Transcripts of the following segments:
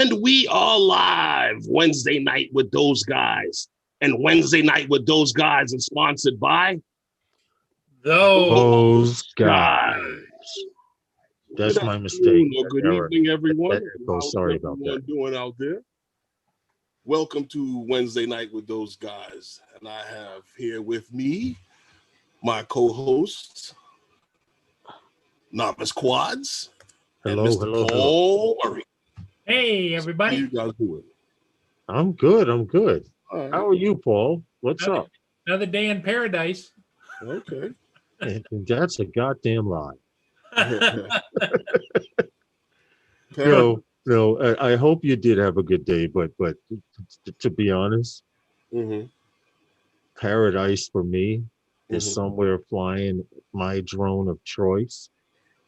And we are live Wednesday night with those guys. And Wednesday night with those guys is sponsored by Those guys. That's Good my mistake. afternoon or good Eric. evening, everyone. How's Sorry about everyone that. doing out there? Welcome to Wednesday night with those guys. And I have here with me my co-hosts, Novice Quads, and Mr. Paul Murray. Hey, everybody. How you guys doing? I'm good. Right. How are you, Paul? What's up? Another day in paradise. Okay. That's a goddamn lie. No, I hope you did have a good day, but to be honest, paradise for me is somewhere flying my drone of choice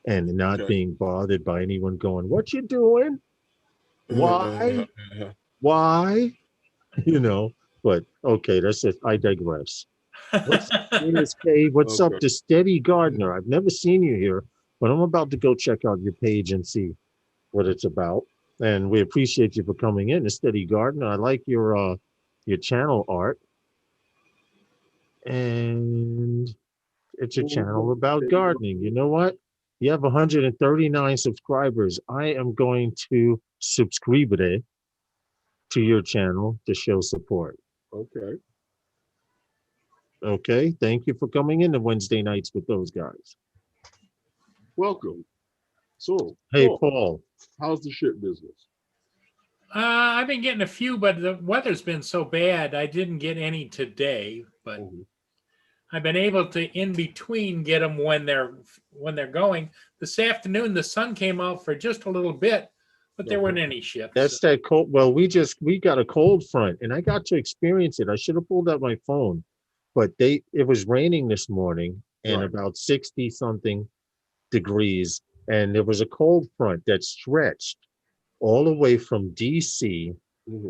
and not being bothered by anyone going, "What you doing? Why? Why?" But okay, that's it. I digress. What's What's up to Steady Gardener? I've never seen you here, but I'm about to go check out your page and see what it's about. And we appreciate you for coming in, Steady Gardener. I like your channel art. And it's a channel about gardening. You know what? You have 139 subscribers. I am going to subscribe to your channel to show support. Okay. Okay. Thank you for coming in to Wednesday nights with those guys. Welcome. So, hey, Paul, how's the shit business? I've been getting a few, but the weather's been so bad. I didn't get any today, but I've been able to in between get them when they're going. This afternoon, the sun came out for just a little bit, but there weren't any ships. That's that cold. Well, we got a cold front, and I got to experience it. I should have pulled out my phone, but it was raining this morning and about 60 something degrees, and there was a cold front that stretched all the way from DC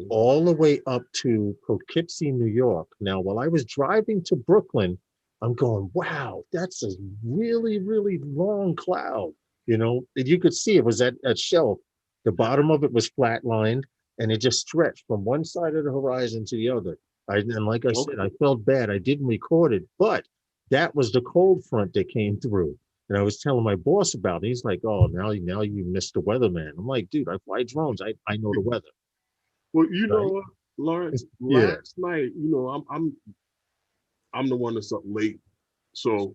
all the way up to Poughkeepsie, New York. Now, while I was driving to Brooklyn, I'm going, wow, that's a really, really long cloud. You could see it was at shelf. The bottom of it was flatlined, and it just stretched from one side of the horizon to the other. And like I said, I felt bad. I didn't record it, but that was the cold front that came through. And I was telling my boss about it. He's like, "Oh, now you missed the weatherman." I'm like, "Dude, I fly drones. I know the weather." Well, you know what, Lawrence? Last night, I'm the one that's up late, so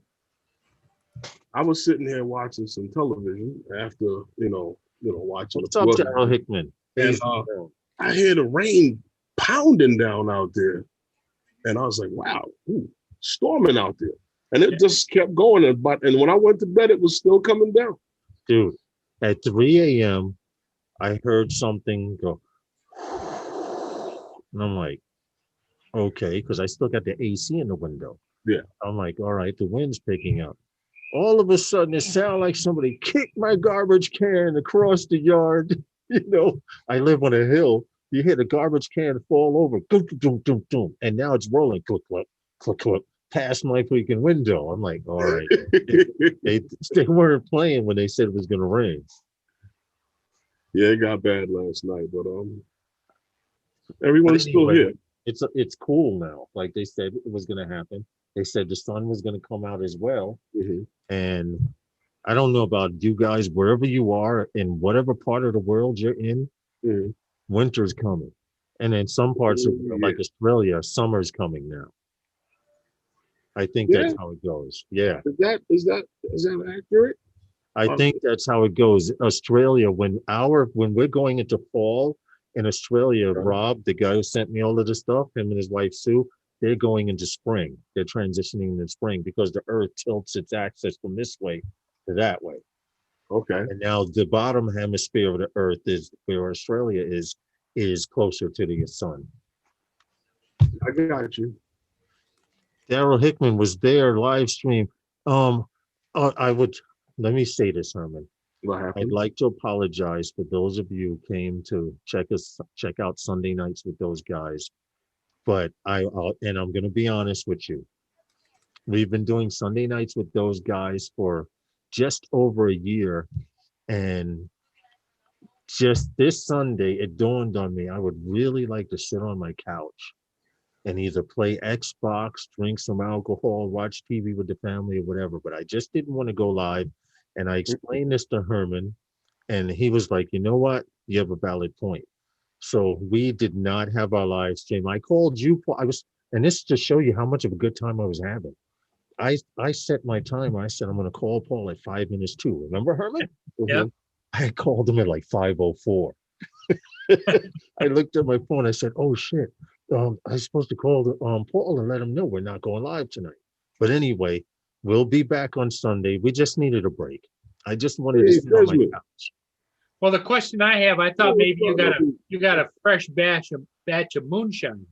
I was sitting here watching some television after watching. What's up, Daryl Hickman? And I hear the rain pounding down out there, and I was like, "Wow, storming out there." And it just kept going. And when I went to bed, it was still coming down. Dude, at 3 a.m., I heard something go. And I'm like, okay, because I still got the AC in the window. Yeah. I'm like, all right, the wind's picking up. All of a sudden, it sounded like somebody kicked my garbage can across the yard. I live on a hill. You hear the garbage can fall over. And now it's rolling. Click, click, click, click. Past my freaking window. I'm like, all right. they weren't playing when they said it was going to rain. Yeah, it got bad last night, but everyone's still here. It's cool now. Like they said it was going to happen. They said the sun was going to come out as well. And I don't know about you guys, wherever you are in whatever part of the world you're in, winter's coming. And in some parts of like Australia, summer's coming now. I think that's how it goes. Yeah. Is that accurate? I think that's how it goes. Australia, when we're going into fall in Australia, Rob, the guy who sent me all of the stuff, him and his wife Sue, they're going into spring. They're transitioning into spring because the earth tilts its axis from this way to that way. Okay. And now the bottom hemisphere of the earth is where Australia is closer to the sun. I got you. Daryl Hickman was there live stream. Let me say this, Herman. What happened? I'd like to apologize for those of you who came to check out Sunday nights with those guys. But I'm going to be honest with you. We've been doing Sunday nights with those guys for just over a year, and just this Sunday, it dawned on me I would really like to sit on my couch and either play Xbox, drink some alcohol, watch TV with the family or whatever. But I just didn't want to go live. And I explained this to Herman, and he was like, you know what? You have a valid point. So we did not have our live stream. I called you. And this to show you how much of a good time I was having. I set my timer. I said, I'm going to call Paul at 5 minutes to. Remember, Herman? Yeah. I called him at like 5:04. I looked at my phone. I said, oh, shit. I was supposed to call Paul and let him know we're not going live tonight. But anyway, we'll be back on Sunday. We just needed a break. I just wanted to sit on my couch. Well, the question I have, I thought maybe you got a fresh batch of moonshine.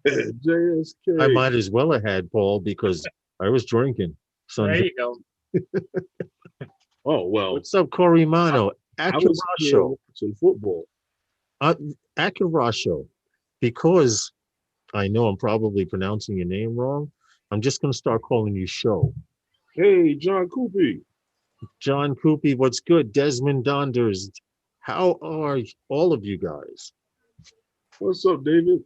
JSK. I might as well have had, Paul, because I was drinking Sunday. There you go. Oh, well. What's up, Corey Mano? I was watching football. Akirasho, because I know I'm probably pronouncing your name wrong, I'm just going to start calling you Show. Hey, John Coopy. John Coopy, what's good? Desmond Donders, how are all of you guys? What's up, David?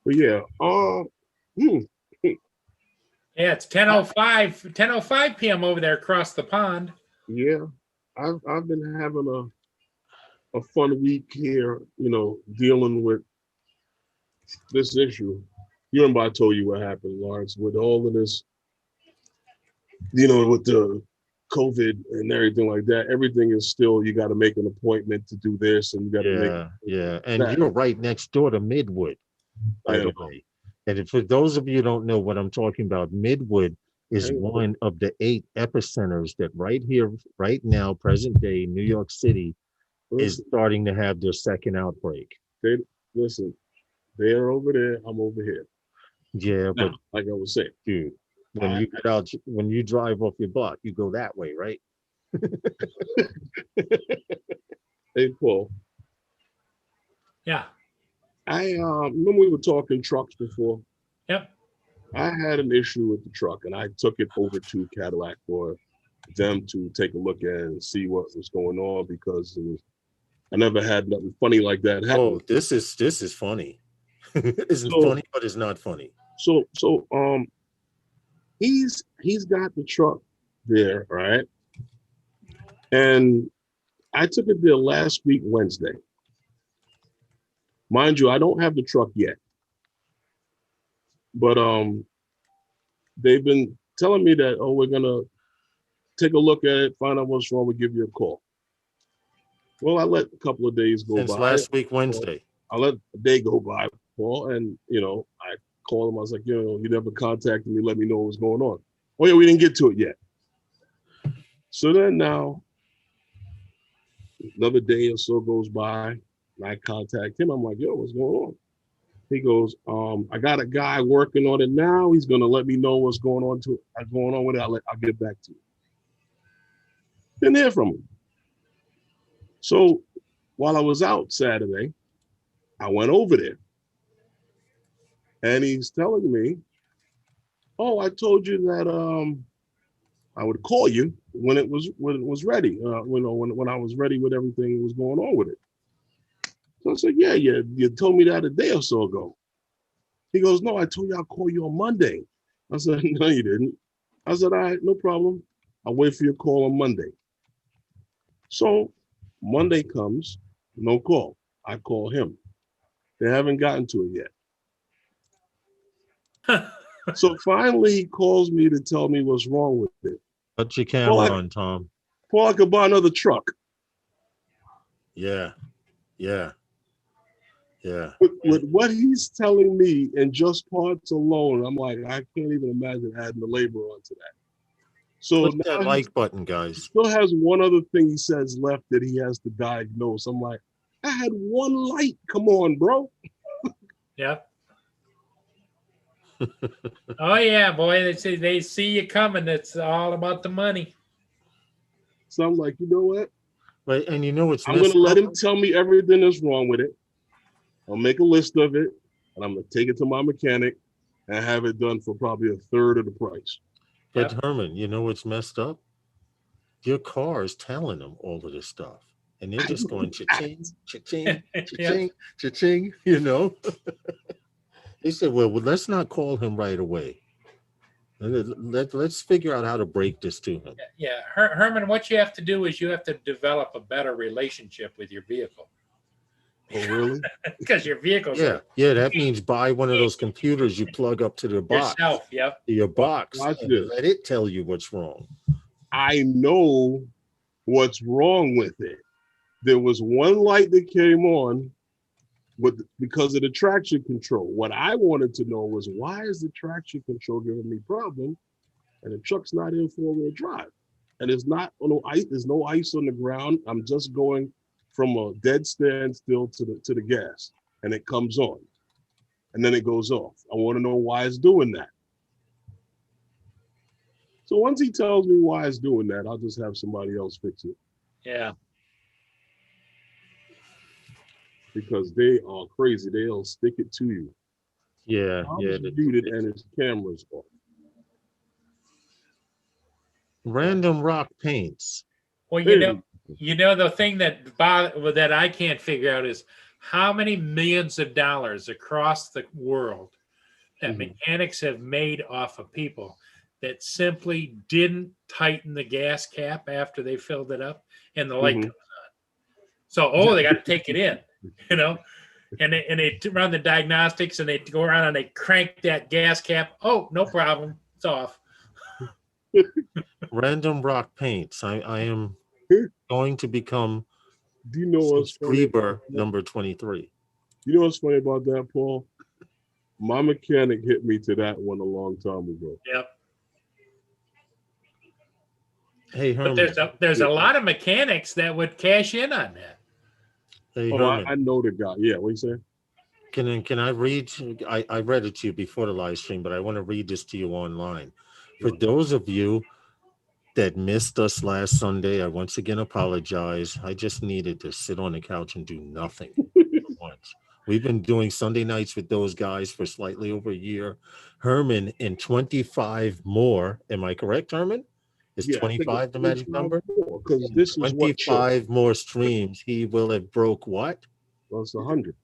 But yeah, Yeah, it's 10:05 p.m. over there across the pond. Yeah, I've been having a fun week here, dealing with this issue. You remember I told you what happened, Lawrence, with all of this, with the COVID and everything like that. Everything is still, you got to make an appointment to do this, and you got to and you're right next door to Midwood, by the way. And for those of you who don't know what I'm talking about, Midwood is one of the 8 epicenters that right here, right now, present day, New York City is starting to have their second outbreak. Listen, they're over there, I'm over here. Yeah, now, but like I was saying, dude, when you drive off your block, you go that way, right? Hey, Paul. Yeah. I remember we were talking trucks before. Yep. I had an issue with the truck, and I took it over to Cadillac for them to take a look at and see what was going on, because I never had nothing funny like that happen. Oh, this is funny. It's funny, but it's not funny. So he's got the truck there, right? And I took it there last week, Wednesday. Mind you, I don't have the truck yet. But they've been telling me that, we're gonna take a look at it, find out what's wrong, we'll give you a call. Well, I let a couple of days go by. Since last week, Wednesday. I let a day go by, Paul, and I called him. I was like, you never contacted me, let me know what was going on. Oh yeah, we didn't get to it yet. So then now, another day or so goes by, and I contact him. I'm like, yo, what's going on? He goes, I got a guy working on it now. He's gonna let me know what's going on with it. I'll get back to you. Didn't hear from him. So while I was out Saturday, I went over there, and he's telling me, "Oh, I told you that I would call you when it was ready. When I was ready with everything that was going on with it." So I said, yeah, you told me that a day or so ago. He goes, no, I told you I'll call you on Monday. I said, no, you didn't. I said, all right, no problem. I'll wait for your call on Monday. So Monday comes, no call. I call him. They haven't gotten to it yet. So finally he calls me to tell me what's wrong with it. Put your camera on, Tom. Paul, I could buy another truck. Yeah. With what he's telling me and just parts alone, I'm like, I can't even imagine adding the labor onto that. So click that like button, guys. Still has one other thing he says left that he has to diagnose. I'm like, I had one light. Come on, bro. Yep. Oh yeah, boy. They see you coming. It's all about the money. So I'm like, you know what? Right, and I'm gonna let him tell me everything that's wrong with it. I'll make a list of it, and I'm gonna take it to my mechanic and have it done for probably a third of the price. But Herman, you know what's messed up? your car is telling them all of this stuff. And they're just going cha-ching, cha-ching, Yep. cha-ching, cha-ching, you know. They said, well, let's not call him right away. Let's figure out how to break this to him. Yeah, Herman, what you have to do is you have to develop a better relationship with your vehicle. Oh, really? Because your vehicle's Yeah, that means buy one of those computers you plug up to the box. yourself. Yep. Your box. Watch And this. let it tell you what's wrong. I know what's wrong with it. There was one light that came on because of the traction control. What I wanted to know was, why is the traction control giving me problem and the truck's not in four-wheel drive? And there's no ice, there's no ice on the ground. I'm just going from a dead standstill to the gas, and it comes on. And then it goes off. I want to know why it's doing that. So once he tells me why it's doing that, I'll just have somebody else fix it. Yeah. Because they are crazy. They'll stick it to you. Yeah. Muted and his camera's off. Random rock paints. Well, you know the thing that I can't figure out is how many millions of dollars across the world that mechanics have made off of people that simply didn't tighten the gas cap after they filled it up and the light comes on. So, they got to take it in, you know, and they run the diagnostics and they go around and they crank that gas cap. Oh, no problem. It's off. Random rock paints. I am going to become Do you know what's funny? subscriber number 23. You know what's funny about that, Paul? My mechanic hit me to that one a long time ago. Yep. Hey, Herman. But there's a lot of mechanics that would cash in on that. Hey, Oh, Herman. I know the guy. Yeah, what you saying? Can I read? I read it to you before the live stream, but I want to read this to you online. For those of you that missed us last Sunday, I once again apologize. I just needed to sit on the couch and do nothing for once. We've been doing Sunday nights with those guys for slightly over a year. Herman and 25 more. Am I correct, Herman? Is 25 the magic number? Because this is 25 more streams. He will have broke what? Well, it's 100.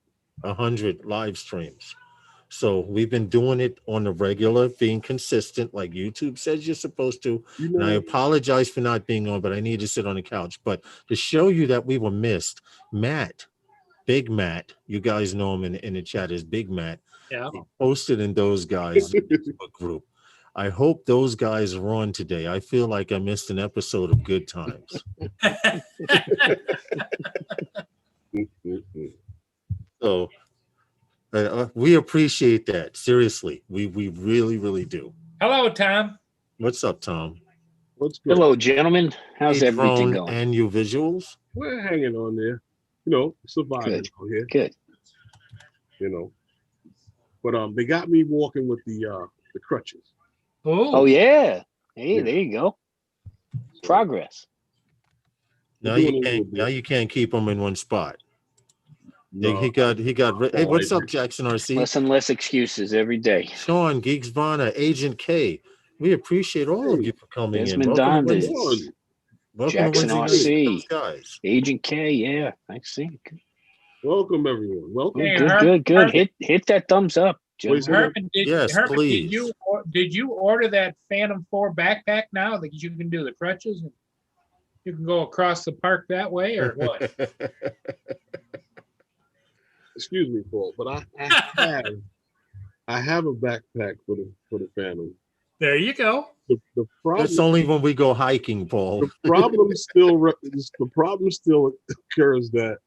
100 live streams. So we've been doing it on the regular, being consistent, like YouTube says you're supposed to. And I apologize for not being on, but I need to sit on the couch. But to show you that we were missed, Matt, Big Matt, you guys know him in the chat as Big Matt. Yeah. He posted in those guys' Facebook group. I hope those guys are on today. I feel like I missed an episode of Good Times. So we appreciate that. Seriously, we really, really do. Hello, Tom. What's up, Tom? What's good? Hello, gentlemen. How's everything going? And you visuals? We're hanging on there. You know, surviving out here. Good. You know. But they got me walking with the crutches. Oh yeah. Hey, there you go. Progress. Now you can't keep them in one spot. No. He got. Hey, what's up, Jackson RC? Less and less excuses every day. Sean, Geeks Vana, Agent K. We appreciate all of you for coming Desmond in. Dondas, Jackson RC, Agent K. Yeah, I see. Welcome everyone. Welcome. Hey, good. Herman, hit that thumbs up. Herman, please. Did you order that Phantom 4 backpack now that you can do the crutches and you can go across the park that way, or what? Excuse me, Paul, but I have a backpack for the Phantom. There you go. The problem, that's only when we go hiking, Paul. The problem still occurs that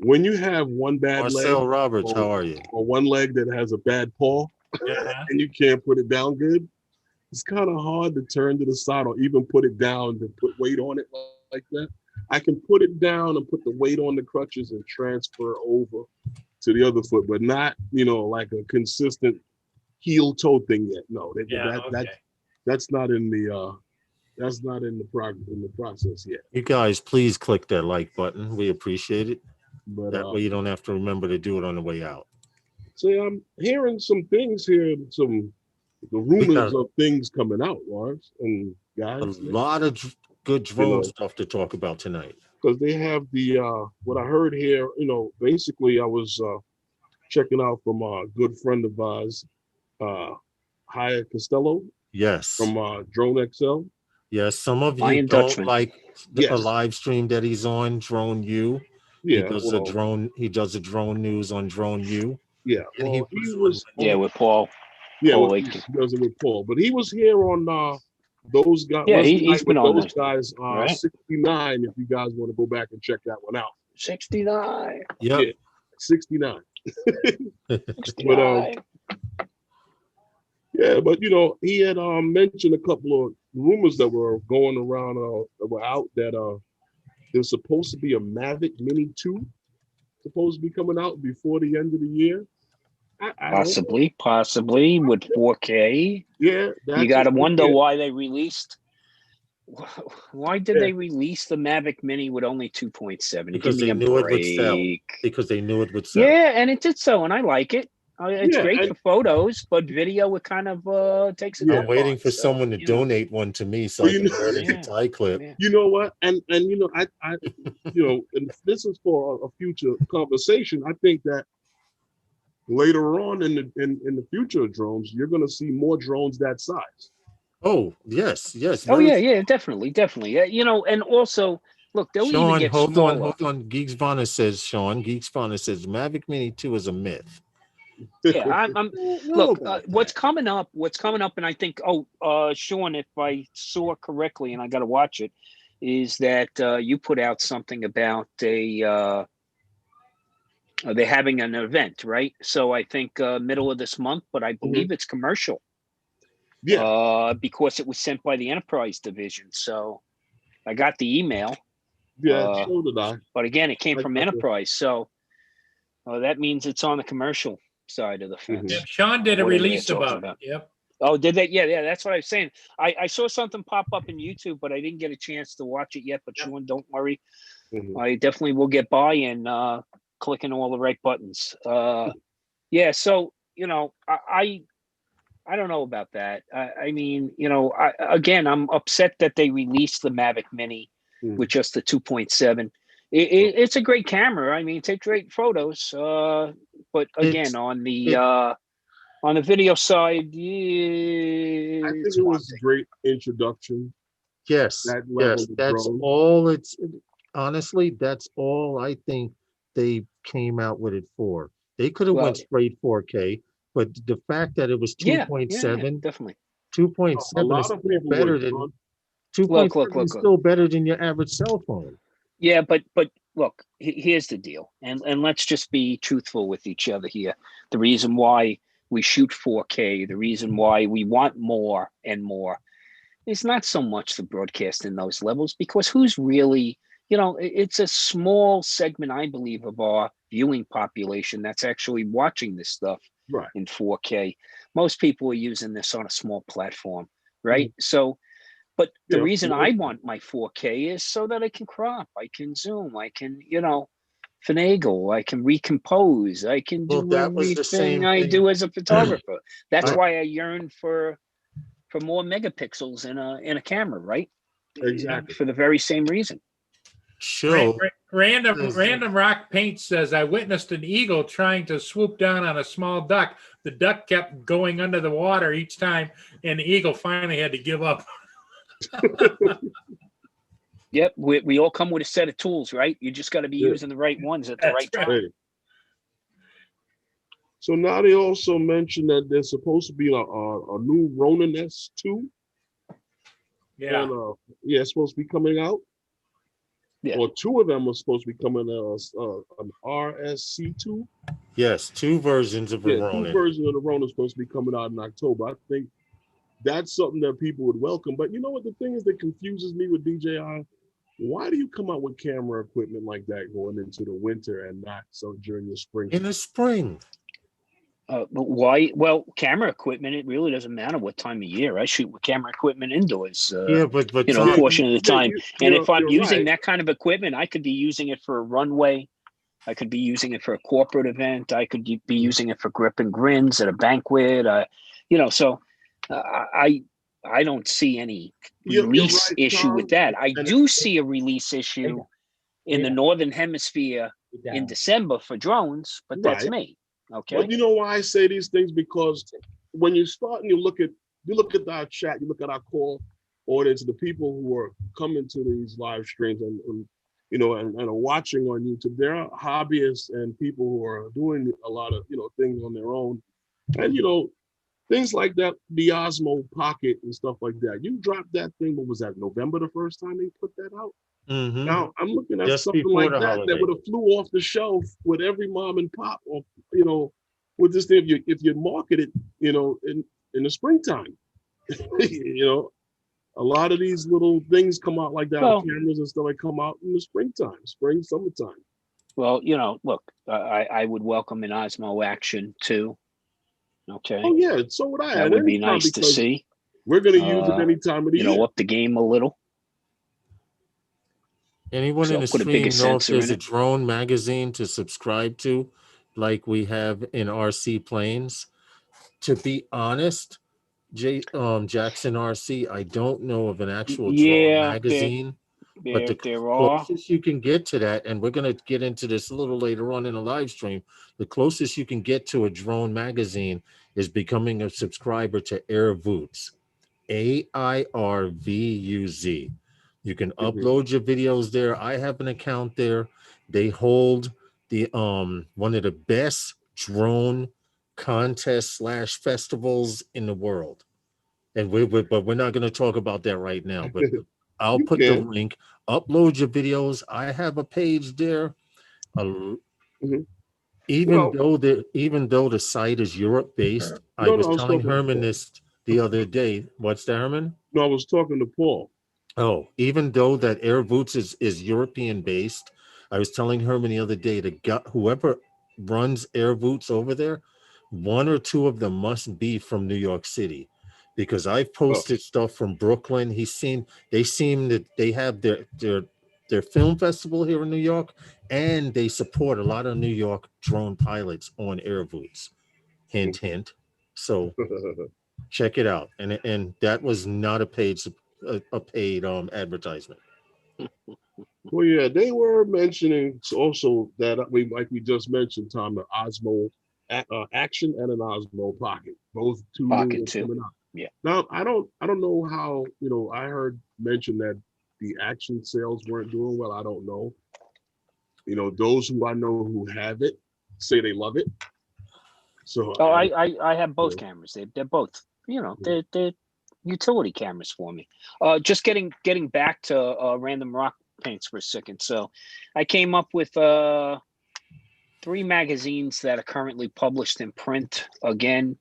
when you have one bad Marcel leg, Roberts, how are you? Or one leg that has a bad paw, and you can't put it down good, it's kind of hard to turn to the side or even put it down to put weight on it like that. I can put it down and put the weight on the crutches and transfer over to the other foot, but not, like a consistent heel toe thing yet. No, that's not in the process yet. You guys, please click that like button. We appreciate it. But that way you don't have to remember to do it on the way out. So I'm hearing some things here, the rumors of things coming out, Lars and guys. good drone know. stuff to talk about tonight. Because they have the what I heard here, basically I was checking out from a good friend of ours, Haya Costello Yes. from Drone XL. Yes. Some of you Lion don't Dutchman. like a Yes. live stream that he's on, Drone U. Yeah, He does a drone news on Drone U. Yeah, And well, he was with Paul. Yeah, Paul he Aitken. does it with Paul, but he was here on those guys. Yeah, Wednesday he's night been with on those this, guys. right? 69. If you guys want to go back and check that one out. 69. Yep. Yeah, 69. 69. But he had mentioned a couple of rumors that were going around that were out that there's supposed to be a Mavic Mini 2 supposed to be coming out before the end of the year. I Possibly with 4K. Yeah, you got to wonder why they released. Why did they release the Mavic Mini with only 2.7? Because they knew it would sell. Because they knew it would sell. Yeah, and it did so, and I like it. It's great for photos, but video it kind of takes it. I'm waiting for someone to donate one to me so I can turn it into tie clip. You know what? And I and this is for a future conversation. I think that later on in the future of drones, you're going to see more drones that size. Oh, yes. Oh, yeah, definitely. And also, look, they'll Sean, even get hold smaller. on. Geeks Bonner says Mavic Mini 2 is a myth. Yeah, look, what's coming up, and I think, Sean, if I saw correctly, and I got to watch it, is that you put out something about they're having an event, right? So I think middle of this month, but I believe it's commercial. Yeah. Because it was sent by the Enterprise division. So I got the email. Yeah, so did I. But again, it came from Enterprise. So that means it's on the commercial side of the fence. Yep, Sean did a release about it. Yep. Oh, did they? Yeah, that's what I was saying. I saw something pop up in YouTube, but I didn't get a chance to watch it yet. But Sean, don't worry. I definitely will get by and clicking all the right buttons. Yeah, so, I don't know about that. I mean, I'm upset that they released the Mavic Mini with just the 2.7. It's a great camera. I mean, it takes great photos. But again, on the video side, I think it was a great introduction. Yes, that's all. Honestly, that's all I think they came out with it for. They could have went straight 4K. But the fact that it was 2.7, definitely 2.7 is better than 2.7 is still better than your average cell phone. Yeah, but look, here's the deal, and let's just be truthful with each other here. The reason why we shoot 4K, the reason why we want more and more, is not so much the broadcast in those levels, because who's really, it's a small segment, I believe, of our viewing population that's actually watching this stuff. Right. In 4K. Most people are using this on a small platform, right? So, but the reason I want my 4K is so that I can crop, I can zoom, I can, finagle, I can recompose, I can do everything I do as a photographer. That's why I yearn for more megapixels in a camera, right? Exactly. For the very same reason. Sure. Random Rock Paint says, I witnessed an eagle trying to swoop down on a small duck. The duck kept going under the water each time, and the eagle finally had to give up. Yep, we all come with a set of tools, right? You just got to be using the right ones at the right time. Right. So now they also mentioned that there's supposed to be a new Ronin S2. Yeah. And, it's supposed to be coming out. Yeah. Or two of them are supposed to be coming an RSC2. Yes, two versions of the Ronin. Two versions of the Ronin are supposed to be coming out in October. I think that's something that people would welcome. But you know what the thing is that confuses me with DJI? Why do you come out with camera equipment like that going into the winter and not so during the spring? In the spring. But why? Well, camera equipment, it really doesn't matter what time of year. I shoot with camera equipment indoors. But a portion of the time. And if I'm using that kind of equipment, I could be using it for a runway. I could be using it for a corporate event. I could be using it for grip and grins at a banquet. So I don't see any You're release right, issue Tom. with that. I And do see a release issue in the Yeah. Northern Hemisphere in December for drones, but that's Right. me. Okay. But you know why I say these things? Because when you start and you look at our chat, you look at our call audience, the people who are coming to these live streams and you know and are watching on YouTube, there are hobbyists and people who are doing a lot of things on their own, and things like that, the Osmo Pocket and stuff like that. You dropped that thing. What was that? November the first time they put that out. Mhm. Now I'm looking at Just something before like the that holiday. would have flew off the shelf with every mom and pop, or with this thing if you market it, in the springtime. A lot of these little things come out like that. Well- Cameras and stuff like come out in the springtime, summertime. Well, look, I would welcome an Osmo Action too. Okay. Oh yeah, so would I. That At would be any time, nice to because see. we're going to use it any time of the year. Up the game a little. Anyone So in the put a bigger stream know if sensor there's in a it. drone magazine to subscribe to, like we have in RC planes? To be honest, Jackson RC, I don't know of an actual drone magazine, but the There are. closest you can get to that, and we're going to get into this a little later on in the live stream, the closest you can get to a drone magazine is becoming a subscriber to Airvoots, AIRVUZ. You can upload your videos there. I have an account there. They hold the one of the best drone contests / festivals in the world. And but we're not going to talk about that right now. But I'll You put the can. link. Upload your videos. I have a page there. Mhm. Even Well, though the site is Europe based, I no, was I was telling talking to Herman Paul. this the other day. What's that, Herman? No, I was talking to Paul. Oh, even though that Airvoots is European based, I was telling Herman the other day that whoever runs Airvoots over there, one or two of them must be from New York City, because I've posted stuff from Brooklyn. They seem that they have their film festival here in New York, and they support a lot of New York drone pilots on Airvoots. Hint, hint. So check it out. And that was not a paid advertisement. Well, yeah, they were mentioning also that like we just mentioned, Tom, the Osmo Action and an Osmo Pocket, both two new Pocket ones too. coming out. Yeah. Now I don't know how I heard mention that the Action sales weren't doing well. I don't know. Those who I know who have it say they love it. So Oh, I have both cameras. They're both, they're utility cameras for me. Just getting back to random rock paints for a second. So I came up with 3 magazines that are currently published in print again,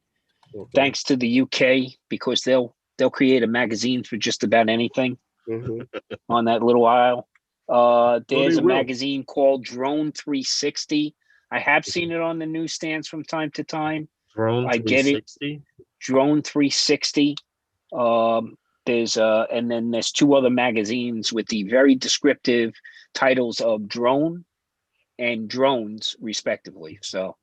thanks to the UK, because they'll create a magazine for just about anything on that little aisle. There's a magazine called Drone 360. I have seen it on the newsstands from time to time. Drone 360? Drone 360. And then there's 2 other magazines with the very descriptive titles of Drone and Drones, respectively. So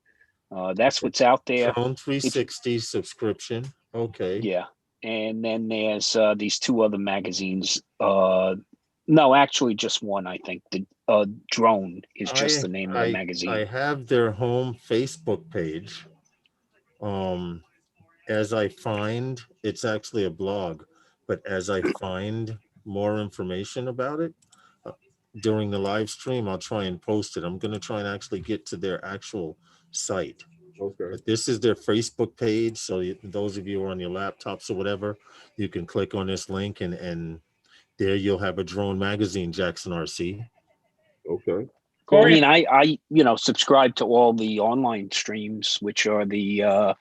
that's what's out there. Drone 360 subscription. Okay. Yeah. And then there's these 2 other magazines. No, actually just one, I think. The Drone is just the name of the magazine. I have their home Facebook page. As I find, it's actually a blog, but as I find more information about it during the live stream, I'll try and post it. I'm going to try and actually get to their actual site. Okay. But this is their Facebook page. So those of you who are on your laptops or whatever, you can click on this link and there you'll have a drone magazine, Jackson RC. Okay. Well, I mean, I subscribe to all the online streams, which are the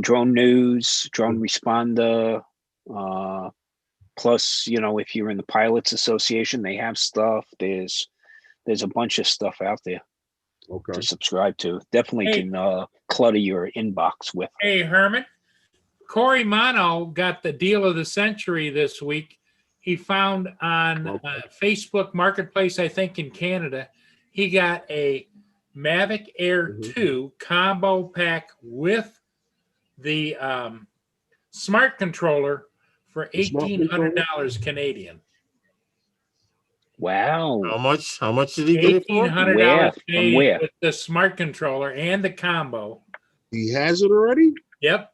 Drone News, Drone Responder, plus if you're in the Pilots Association, they have stuff. There's a bunch of stuff out there to subscribe to. Definitely can clutter your inbox with. Hey, Herman, Corey Mono got the deal of the century this week. He found on Facebook Marketplace, I think in Canada, he got a Mavic Air 2 combo pack with the smart controller for The smart controller? $1,800 Canadian. Wow. How much did he get it for? $1,800 Where? From Canadian where? with the smart controller and the combo. He has it already? Yep.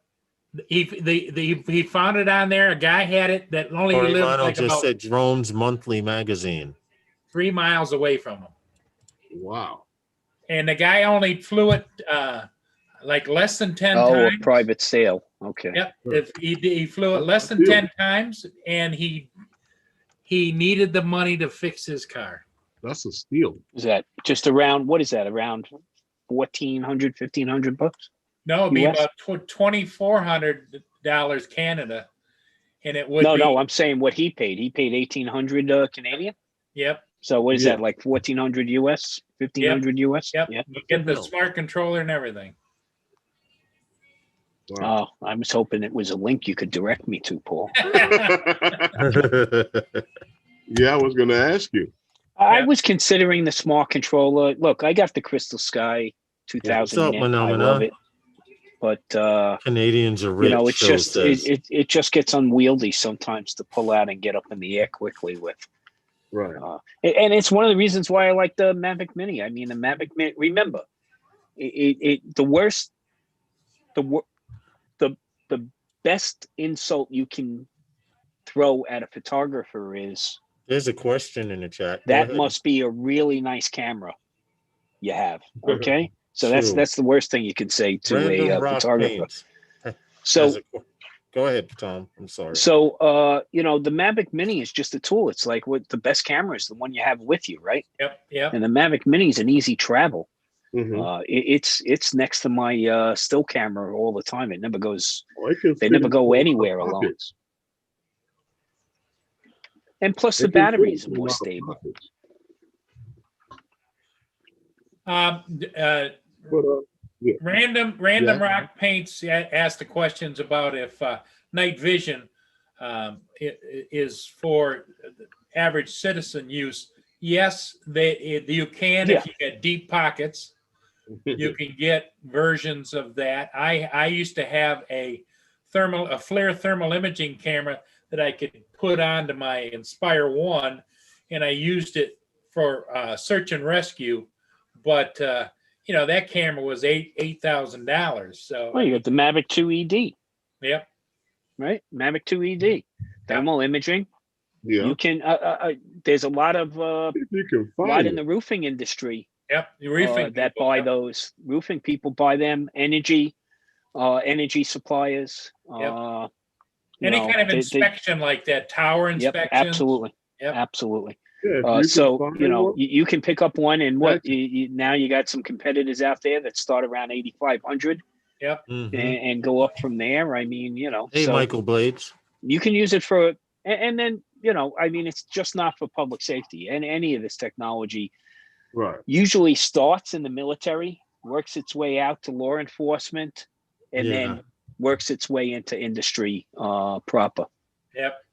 He found it on there. A guy had it that only Cory lived Mano like just about said Drones Monthly magazine. 3 miles away from him. Wow. And the guy only flew it like less than 10 Oh, times. a private sale. Okay. Yep. If he flew it less than 10 times, and he needed the money to fix his car. That's a steal. Is that just around, what is that, around $1,400, $1,500? No, it'd be US? about $2,400 Canada, and it would No, be. no, I'm saying what he paid. He paid 1,800 Canadian. Yep. So what is Yeah. that, like 1,400 US, 1,500 US? Yep. Yeah. You get the hell? smart controller and everything. Wow. Oh, I was hoping it was a link you could direct me to, Paul. Yeah, I was going to ask you. I Yeah. was considering the smart controller. Look, I got the Crystal Sky 2000 What's up, Mint. I Phenomena? love it. But Canadians are rich. you know, it's Joe just says. it just gets unwieldy sometimes to pull out and get up in the air quickly with. Right. And it's one of the reasons why I like the Mavic Mini. I mean, the Mavic Mini. Remember, the best insult you can throw at a photographer is There's a question in the chat. Go that ahead. must be a really nice camera you have. Okay, so True. that's the worst thing you can say to Random a Rock photographer. Paints So has a- go ahead, Tom. I'm sorry. So, you know, the Mavic Mini is just a tool. It's like what the best camera is the one you have with you, right? Yep. Yep. And the Mavic Mini is an easy travel. Mhm. It's next to my still camera all the time. It never goes. Well, it can They fit never into go a lot of anywhere alone. pockets. And plus, It the can fit batteries are into a more lot of stable. pockets. But Random Yeah. Rock Paints asked the questions about if night vision is for average citizen use. Yes, you can Yeah. if you get deep pockets. You can get versions of that. I used to have a FLIR thermal imaging camera that I could put onto my Inspire 1, and I used it for search and rescue. But you know, that camera was $8,000. So Well, you got the Mavic 2 ED, yep. right? Mavic 2 ED, thermal imaging. Yeah. You can. There's a lot of If you can lot find in the it. roofing industry Yep. Roofing that people, buy yep. those. Roofing people buy them. Energy suppliers. Yep. You Any know, kind of they- inspection like that, tower Yep, inspection. absolutely. Yep. Absolutely. Yeah, if you can So find you know, one, you can pick up one, and what That's- now you got some competitors out there that start around 8,500 Yep. Mhm. and go up from there. I mean, you know, Hey, so Michael Blades. you can use it for, and then you know, I mean, it's just not for public safety. And any of this technology right. usually starts in the military, works its way out to law enforcement, and Yeah. then works its way into industry proper. Yep.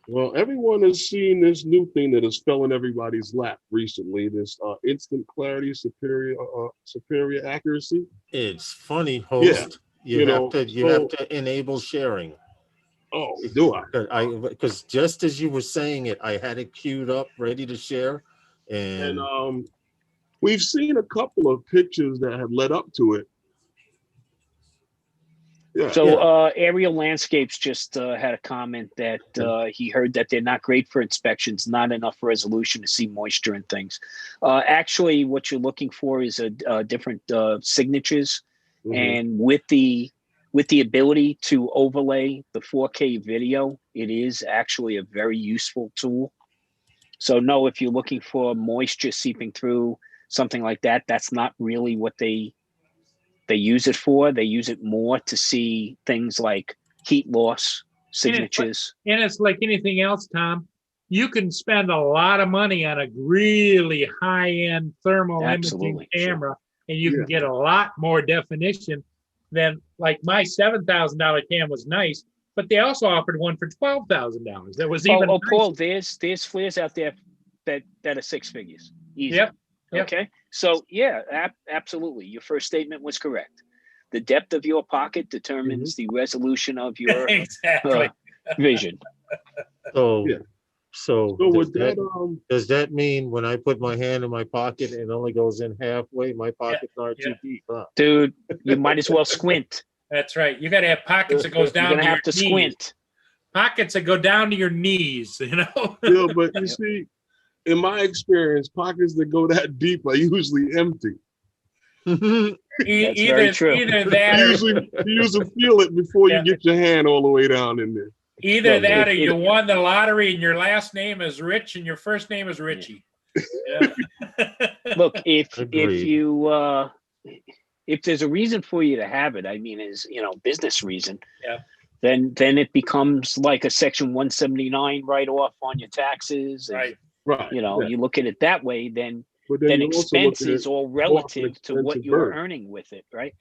Well, everyone has seen this new thing that has fell in everybody's lap recently. This instant clarity, superior accuracy. It's funny, host. You you have know, you have to enable sharing. Oh, do I? Because just as you were saying it, I had it queued up, ready to share, and And we've seen a couple of pictures that have led up to it. Yeah. So Aerial Landscapes just had a comment that he heard that they're not great for inspections, not enough resolution to see moisture and things. Actually, what you're looking for is a different signatures, Mhm. and with the ability to overlay the 4K video, it is actually a very useful tool. So no, if you're looking for moisture seeping through, something like that, that's not really what they use it for. They use it more to see things like heat loss, signatures. And it's like anything else, Tom. You can spend a lot of money on a really high-end thermal Absolutely, imaging camera, and you Yeah. can get a lot more definition than, like, my $7,000 cam was nice, but they also offered one for $12,000. That was even nicer. Paul, there's flares out there that are six figures. Easy. Yep. Okay. So yeah, absolutely. Your first statement was correct. The depth of your pocket determines the resolution of your Exactly. vision. So, Yeah. so So does with that, that, does that mean when I put my hand in my pocket and it only goes in halfway, my pockets aren't yeah. too deep, huh? Dude, you might as well squint. That's right. You got to have pockets that goes You're down gonna to your have to knees. squint. Pockets that go down to your knees. You know. yeah, but you Yep. see, in my experience, pockets that go that deep are usually empty. That's very true. Either that, You usually feel it before you Yeah. get your hand all the way down in there. either Look, that, or it- you won the lottery and your last name is Rich and your first name is Richie. Yeah. Look, if Agreed. you if there's a reason for you to have it, I mean, is business reason. Yeah. Then it becomes like a Section 179 write-off on your taxes. And, Right. Right. yeah. you look at it that way, then But then you also look expense at is all cost and relative to what expense you're burden. earning with it, right?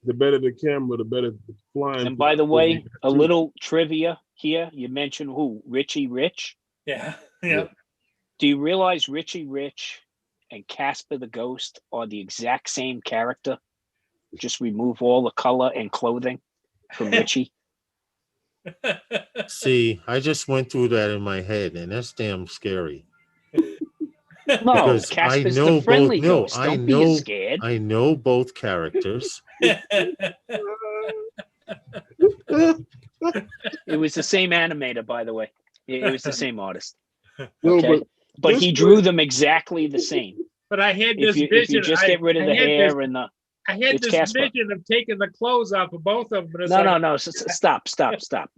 The better the camera, the better the flying. And by the way, a too. little trivia here. You mentioned who? Richie Rich. Yeah. Yeah. Do you realize Richie Rich and Casper the Ghost are the exact same character? Just remove all the color and clothing from Richie. See, I just went through that in my head, and that's damn scary. No, Because Casper's I know the friendly both. No, ghost. I Don't be know. scared. I know both characters. It was the same animator, by the way. It was the same artist. No, Okay, but this he way- drew them exactly the same. But I had this If you vision. just get rid of the hair and the I had it's this Casper. vision of taking the clothes off of both of them. But it's no. Stop,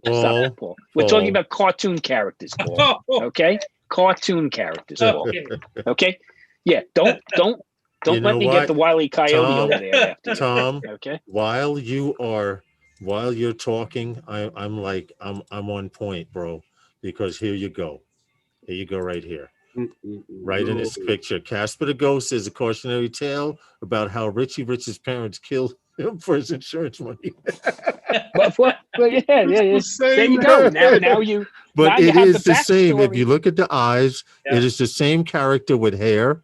Paul, Paul. We're talking Paul. about cartoon characters, Paul. Oh, Okay, cartoon characters, Paul. okay. Okay, yeah. Don't You know let me what, get the Wile E. Coyote Tom? over there after you. Tom, Okay. while you're talking, I'm on point, bro. Because here you go. Here you go right here. Right in this picture. Casper the Ghost is a cautionary tale about how Richie Rich's parents killed him for his insurance money. But yeah. There same you go. guy. Now you. But Now you it have is the the same. If backstory. you look at the eyes, Yeah. it is the same character with hair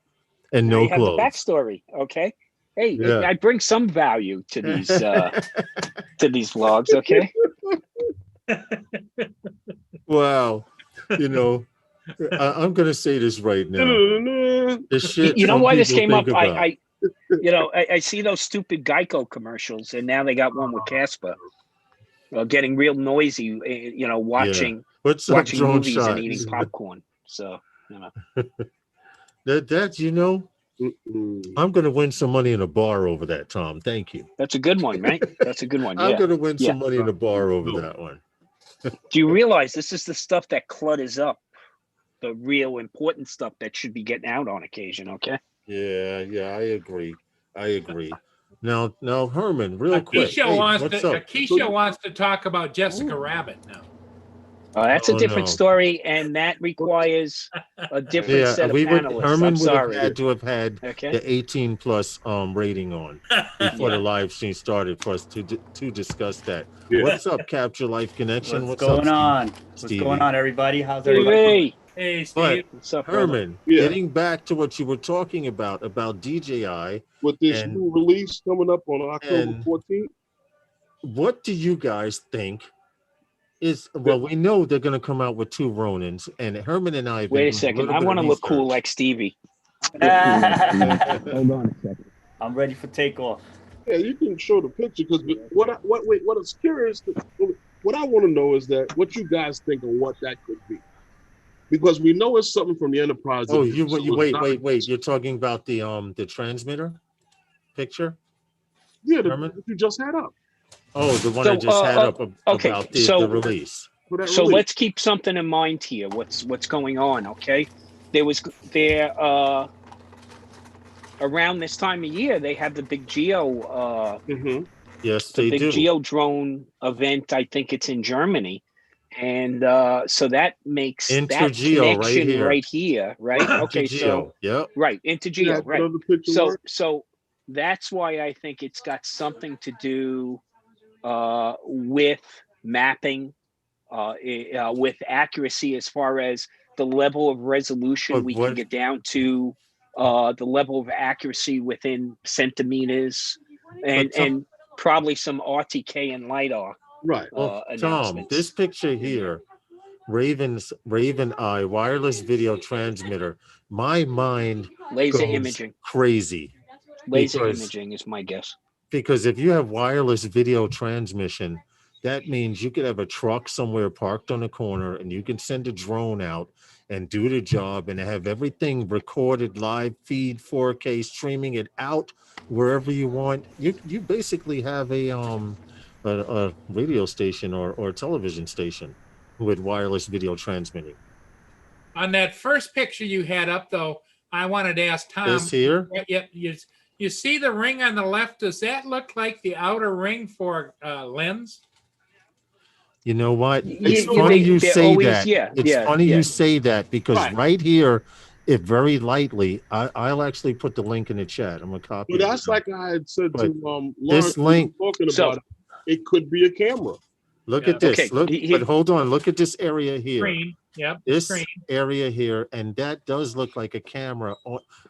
and Now no you have the clothes. backstory. Okay. Hey, Yeah. I bring some value to these vlogs. Okay. Wow. I'm going to say this right now. The shit You know some why this people came up? think about. I see those stupid Geico commercials, and now they got one with Casper, getting real noisy. Watching What's up, watching drone movies shots? and eating popcorn. So I'm going to win some money in a bar over that, Tom. Thank you. that's a good one, right? That's a good one. I'm Yeah. going to win Yeah. some money in a bar over that one. Do you realize this is the stuff that clutters up the real important stuff that should be getting out on occasion? Okay. Yeah, I agree. Now, Herman, real quick. Keisha Hey, wants what's to. up? Keisha wants to talk about Jessica Rabbit now. That's Oh, a different no. story, and that requires a different set of panelists. Herman I'm would sorry. have had to have had Okay. the 18 plus rating on before the live stream started for us to discuss that. Yeah. What's up, Capture Life Connection? What's going up, on? Stevie? What's going on, everybody? How's everybody? Hey, But Steve. What's up, brother? Herman, Yeah. getting back to what you were talking about DJI, With this And- new release coming up on October and- 14th, what do you guys think is, well, we know they're going to come out with 2 Ronins, and Herman and I have been Wait a doing second. little I bit want to of look cool research. like Stevie. I'm Hold on a second. ready for takeoff. yeah, you can show the picture because what is curious, what I want to know is that what you guys think of what that could be, because we know it's something from the Enterprise. Oh, Edition, so it's not- wait. You're talking about the transmitter picture? Yeah, Herman? what you just had up. Oh, the one So, I just had up okay, about so- the release. For that So release. let's keep something in mind here. What's going on? Okay, around this time of year they have the big Geo Yes, the they big do. Geo drone event. I think it's in Germany, and so that makes that Intergeo connection right here. right? Okay, so Yep. right into Geo, Yeah, right? another picture So work? so that's why I think it's got something to do with mapping, with accuracy as far as the level of resolution But we what- can get down to, the level of accuracy within centimeters, and But some- probably some RTK and LiDAR. Right. Well, Tom, announcements. this picture here, Raven Eye wireless video transmitter. My mind Laser goes imaging. crazy Laser because imaging is my guess. if you have wireless video transmission, that means you could have a truck somewhere parked on a corner and you can send a drone out and do the job and have everything recorded live feed 4K, streaming it out wherever you want. You basically have a radio station or television station with wireless video transmitting. On that first picture you had up, though, I wanted to ask Tom. This here? Yep. You see the ring on the left? Does that look like the outer ring for lens? You know what? It's You- funny you they're say always- that. yeah, It's yeah, funny yeah. you say that because Right. right here, it very lightly, I'll actually put the link in the chat. I'm gonna copy But it. that's like I had said But to this Lawrence, we were link- talking So- about it could be a camera. Look Yeah. at this. Okay, Look, he- but hold on. Look at this area here. Screen. Yep. This Screen. area here, and that does look like a camera,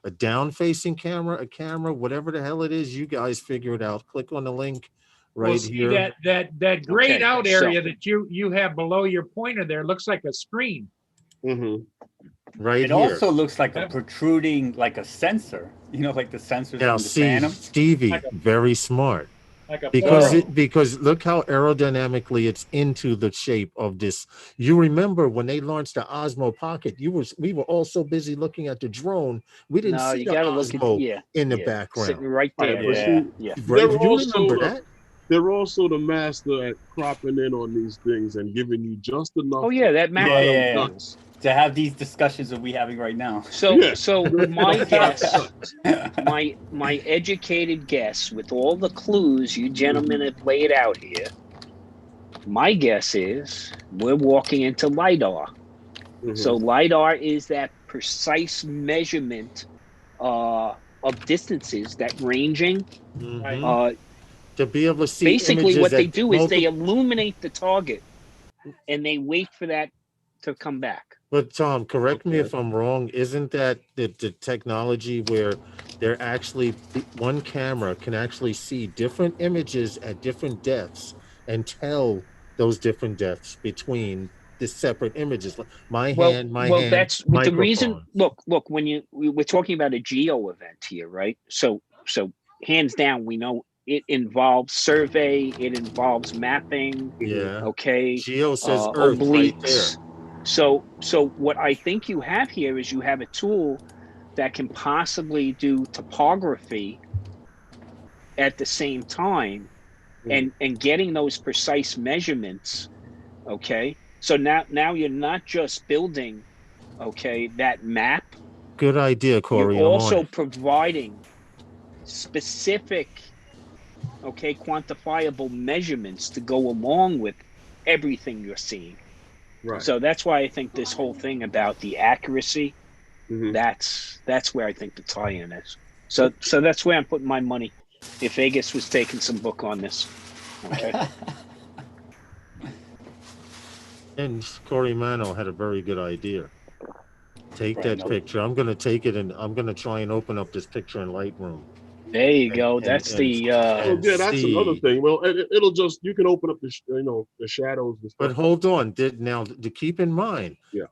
a down-facing camera, a camera, whatever the hell it is. You guys figure it out. Click on the link right Well, see here. that grayed Okay, out so- area that you have below your pointer there looks like a screen. Mm-hmm. Right It here. also looks like a Yep. protruding, like a sensor. You know, like the sensors Now from the see, Phantom. Stevie, Like a- very smart. Like a Because fluoro. because look how aerodynamically it's into the shape of this. You remember when they launched the Osmo Pocket, we were all so busy looking at the drone, we didn't No, see you the got to look Osmo at yeah in the yeah, background. sitting right there. Right, but Yeah. see, Yeah. Right? They're You also remember the- that? they're also the master at cropping in on these things and giving you just enough. Oh yeah, that to macro. drive them Yeah. nuts. To have these discussions that we're having right now. So Yeah. so my guess, yeah, my educated guess, with all the clues you gentlemen have laid out here, my guess is we're walking into LiDAR. Mhm. So LiDAR is that precise measurement of distances, that ranging. Mhm. To be able to see Basically, images what they at do is they multiple- illuminate the target, and they wait for that to come back. But Tom, correct me Okay. if I'm wrong. Isn't that the technology where they're actually one camera can actually see different images at different depths and tell those different depths between the separate images? Like my hand, That's with the reason. microphone. Look. When we're talking about a geo event here, right? So hands down, we know it involves survey, it involves mapping. Yeah. Okay, Geo says Earth right there. obliques. So what I think you have here is you have a tool that can possibly do topography at the same time, and getting those precise measurements. Okay, so now you're not just building, okay, that map. Good idea, Corey. You're I'm also on it. providing specific, okay, quantifiable measurements to go along with everything you're seeing. Right. So that's why I think this whole thing about the accuracy, Mhm. that's where I think the tie-in is. So that's where I'm putting my money. If Vegas was taking some book on this, okay. And Corey Mano had a very good idea. Take Right, that no. picture. I'm going to take it and I'm going to try and open up this picture in Lightroom. There you go. And- That's and- the Oh, yeah, that's see. another thing. Well, it'll just you can open up the the shadows and But stuff. hold on. Now, to keep in mind, Yeah.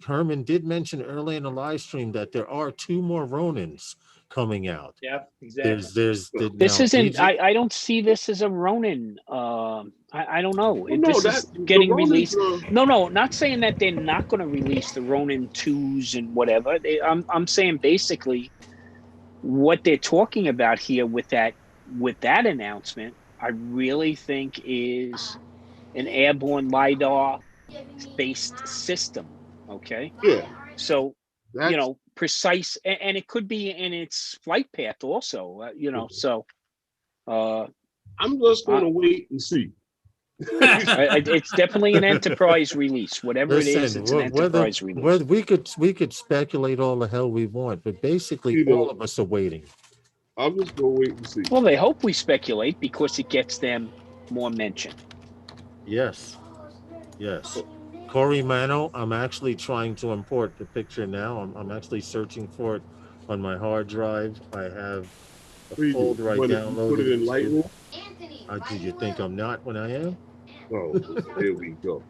Herman did mention early in the live stream that there are 2 more Ronins coming out. Yep. Exactly. There's this now, isn't. Dji- I don't see this as a Ronin. I don't know. Well, no, This that is getting the Ronins, released. No, not saying that they're not going to release the Ronin 2s and whatever. I'm saying basically what they're talking about here with that announcement, I really think is an airborne LiDAR based system. Okay, yeah, so that's, precise, and it could be in its flight path also. So I'm just going to wait and see. it's definitely an enterprise release. Whatever it is, it's an enterprise release. whether we could speculate all the hell we want, but basically You know- all of us are waiting. I'm just going to wait and see. Well, they hope we speculate because it gets them more mention. Yes. Corey Mano, I'm actually trying to import the picture now. I'm actually searching for it on my hard drive. I have What do you do? folder I Put it downloaded. in Lightroom? Did you think I'm not when I am? Oh, here we go.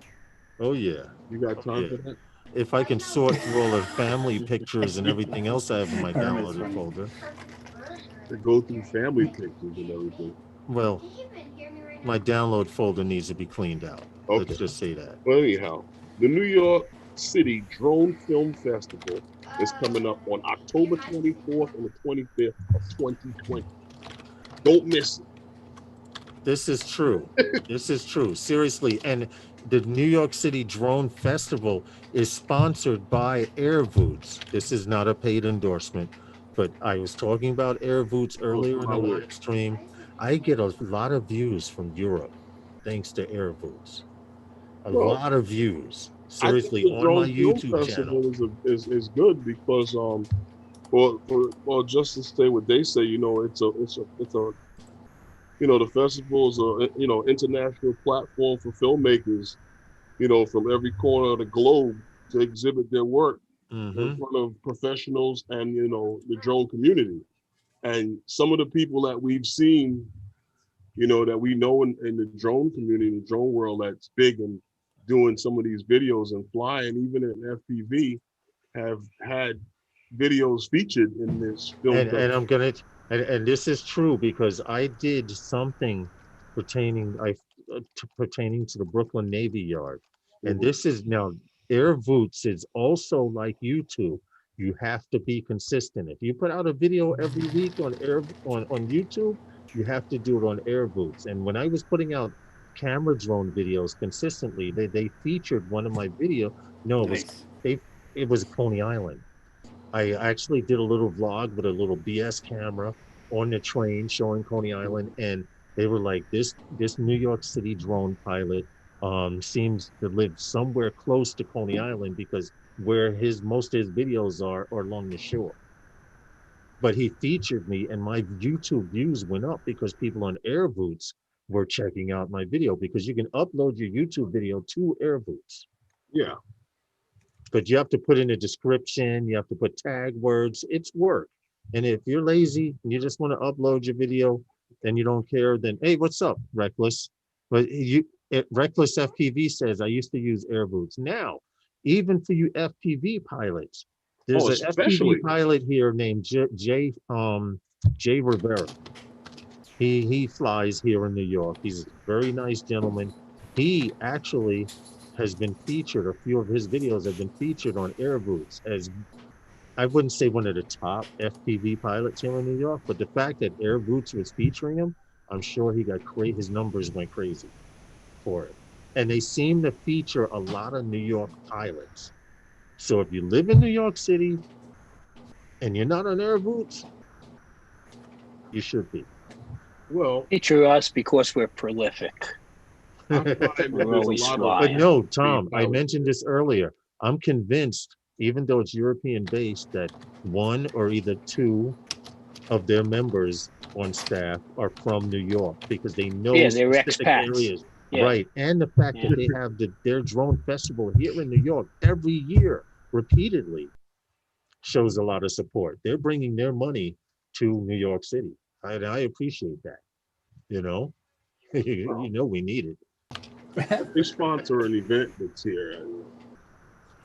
Oh yeah. You got time Yeah. for that? If I can sort through all the family pictures and everything else I have in my Hermit's downloaded funny. folder. To go through family pictures and everything. Well, my download folder needs to be cleaned out. Okay. Let's just say that. Well, anyhow, the New York City Drone Film Festival is coming up on October 24th and the 25th of 2020. Don't miss it. This is true. This is true. Seriously. And the New York City Drone Festival is sponsored by Airvoots. This is not a paid endorsement, but I was talking about Airvoots earlier in the live stream. I get a lot of views from Europe thanks to Airvoots. A Well, lot of views. I think Seriously, the on Drone my Film YouTube channel. Festival is good because for just to say what they say, you know, it's a you know, the festival is a you know international platform for filmmakers, you know, from every corner of the globe to exhibit their work in front of professionals and you know the drone community. And some of the people that we've seen, you know, that we know in the drone community, the drone world that's big and doing some of these videos and flying, even in FPV, have had videos featured in this film. And I'm gonna and this is true because I did something pertaining pertaining to the Brooklyn Navy Yard, and this is now Airvoots is also like YouTube. You have to be consistent. If you put out a video every week on on YouTube, you have to do it on Airvoots. And when I was putting out camera drone videos consistently, they featured one of my video. No, it was Nice. it was Coney Island. I actually did a little vlog with a little BS camera on the train showing Coney Island, and they were like, "This New York City drone pilot seems to live somewhere close to Coney Island because where most of his videos are along the shore." But he featured me, and my YouTube views went up because people on Airvoots were checking out my video because you can upload your YouTube video to Airvoots. Yeah. But you have to put in a description, you have to put tag words, it's work. And if you're lazy and you just want to upload your video and you don't care, then hey, what's up, Reckless? But Reckless FPV says I used to use Airvoots. Now, even for you FPV pilots, there's an especially. FPV pilot here named Jay Rivera. He flies here in New York. He's a very nice gentleman. He actually has been featured, a few of his videos have been featured on Airvoots as, I wouldn't say one of the top FPV pilots here in New York, but the fact that Airvoots was featuring him, I'm sure he got his numbers went crazy for it. And they seem to feature a lot of New York pilots. So if you live in New York City and you're not on Airvoots, you should be. Well, Feature us because we're prolific. We're always But flying. no, Tom, I mentioned this earlier. I'm convinced, even though it's European based, that one or either two of their members on staff are from New York because they know Yeah, they're specific expats. areas. Yeah. Right. And the fact Yeah. that they have their drone festival here in New York every year repeatedly shows a lot of support. They're bringing their money to New York City. I appreciate that. You know, you know, we need it. They sponsor an event that's here.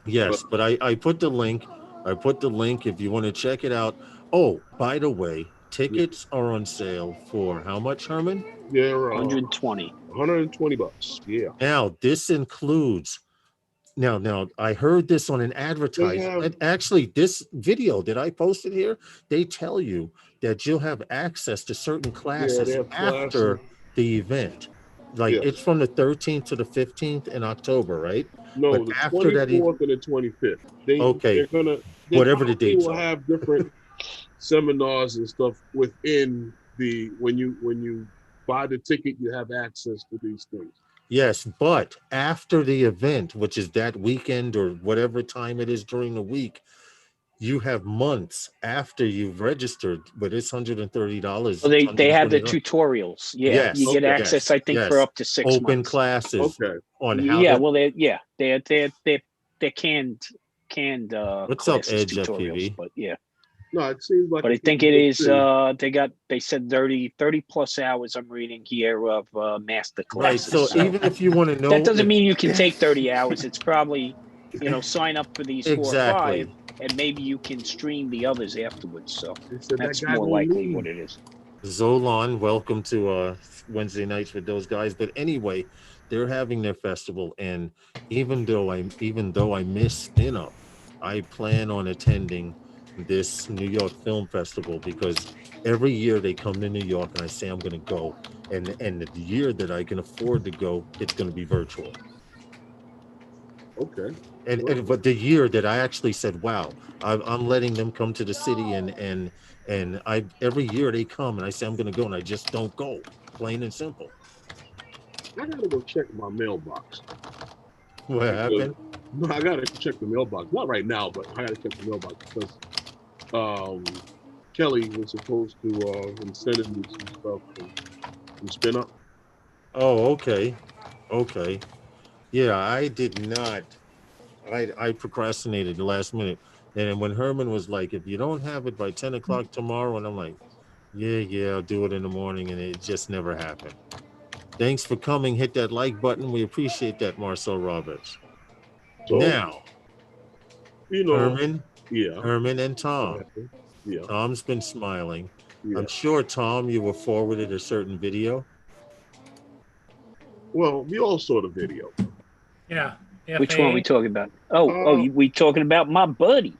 Yes, but I put the link. I put the link if you want to check it out. Oh, by the way, tickets are on sale for how much, Herman? They're 120. $120. Yeah. Now, this includes now I heard this on an advertisement. Actually, this video that I posted here, they tell you that you'll have access to certain classes after the event. Like it's from the 13th to the 15th in October, right? No, but the after 24th and the 25th. Okay. They whatever the dates will are. have different seminars and stuff within the when you buy the ticket, you have access to these things. Yes, but after the event, which is that weekend or whatever time it is during the week, you have months after you've registered, but it's $130. Well, they have the tutorials. Yeah, yes, you get access, I think, for up to 6 months. Open classes. Okay. On how yeah, to... well, they're canned What's classes, up, Edge tutorials, FPV? but yeah. No, it seems like. But I a think pretty it big is. city. They said 30 plus hours. I'm reading here of master Right. classes. So even if you want to know, that doesn't if, mean you can take 30 hours. It's probably, sign up for these 4 or 5, exactly. and maybe you can stream the others afterwards. So They said that that's guy more gonna likely leave. what it is. Zolan, welcome to Wednesday nights with those guys. But anyway, they're having their festival, and even though I miss Spin Up, I plan on attending this New York Film Festival because every year they come to New York, and I say I'm going to go, and the year that I can afford to go, it's going to be virtual. Okay. But the year that I actually said, "Wow, I'm letting them come to the city," and I every year they come and I say I'm going to go, and I just don't go, plain and simple. I gotta go check my mailbox. What happened? No, I gotta check the mailbox. Not right now, but I gotta check the mailbox because Kelly was supposed to been sending me some stuff from Spin Up. Oh, okay. Yeah, I did not. I procrastinated the last minute, and then when Herman was like, "If you don't have it by 10 o'clock tomorrow," and I'm like, "Yeah, I'll do it in the morning," and it just never happened. Thanks for coming. Hit that like button. We appreciate that, Marcel Roberts. So, Now, you know, Herman, yeah, Herman, and Tom. yeah, Tom's been smiling. yeah. I'm sure, Tom, you were forwarded a certain video. Well, we all saw the video. Yeah. Which one are we FAA. talking about? We talking about my buddy.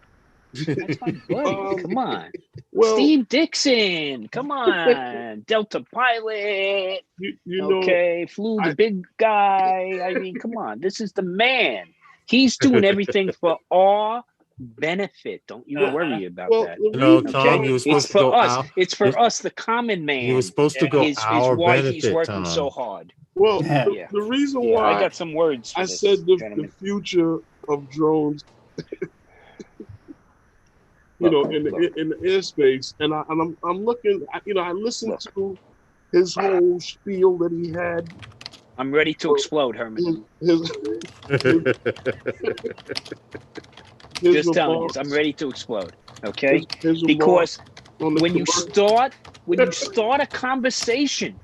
That's my buddy. Come on. Well, Steve Dixon. Come on. Delta pilot. you Okay. Flew the big guy. I mean, come on. This is the man. He's doing everything for our benefit. Don't you worry about that. No, Tom, you were supposed It's to go for us. out. It's for us, the common man. You were supposed to go is our why benefit, he's working Tom. so hard. Well, Yeah. the reason why I got some words for I this, said the gentlemen. future of drones, in the airspace, and I'm looking, I listened to his whole spiel that he had. I'm ready to explode, Herman. His Just telling you, remarks, I'm ready to explode. Okay, his because on the when you commercial. start a conversation,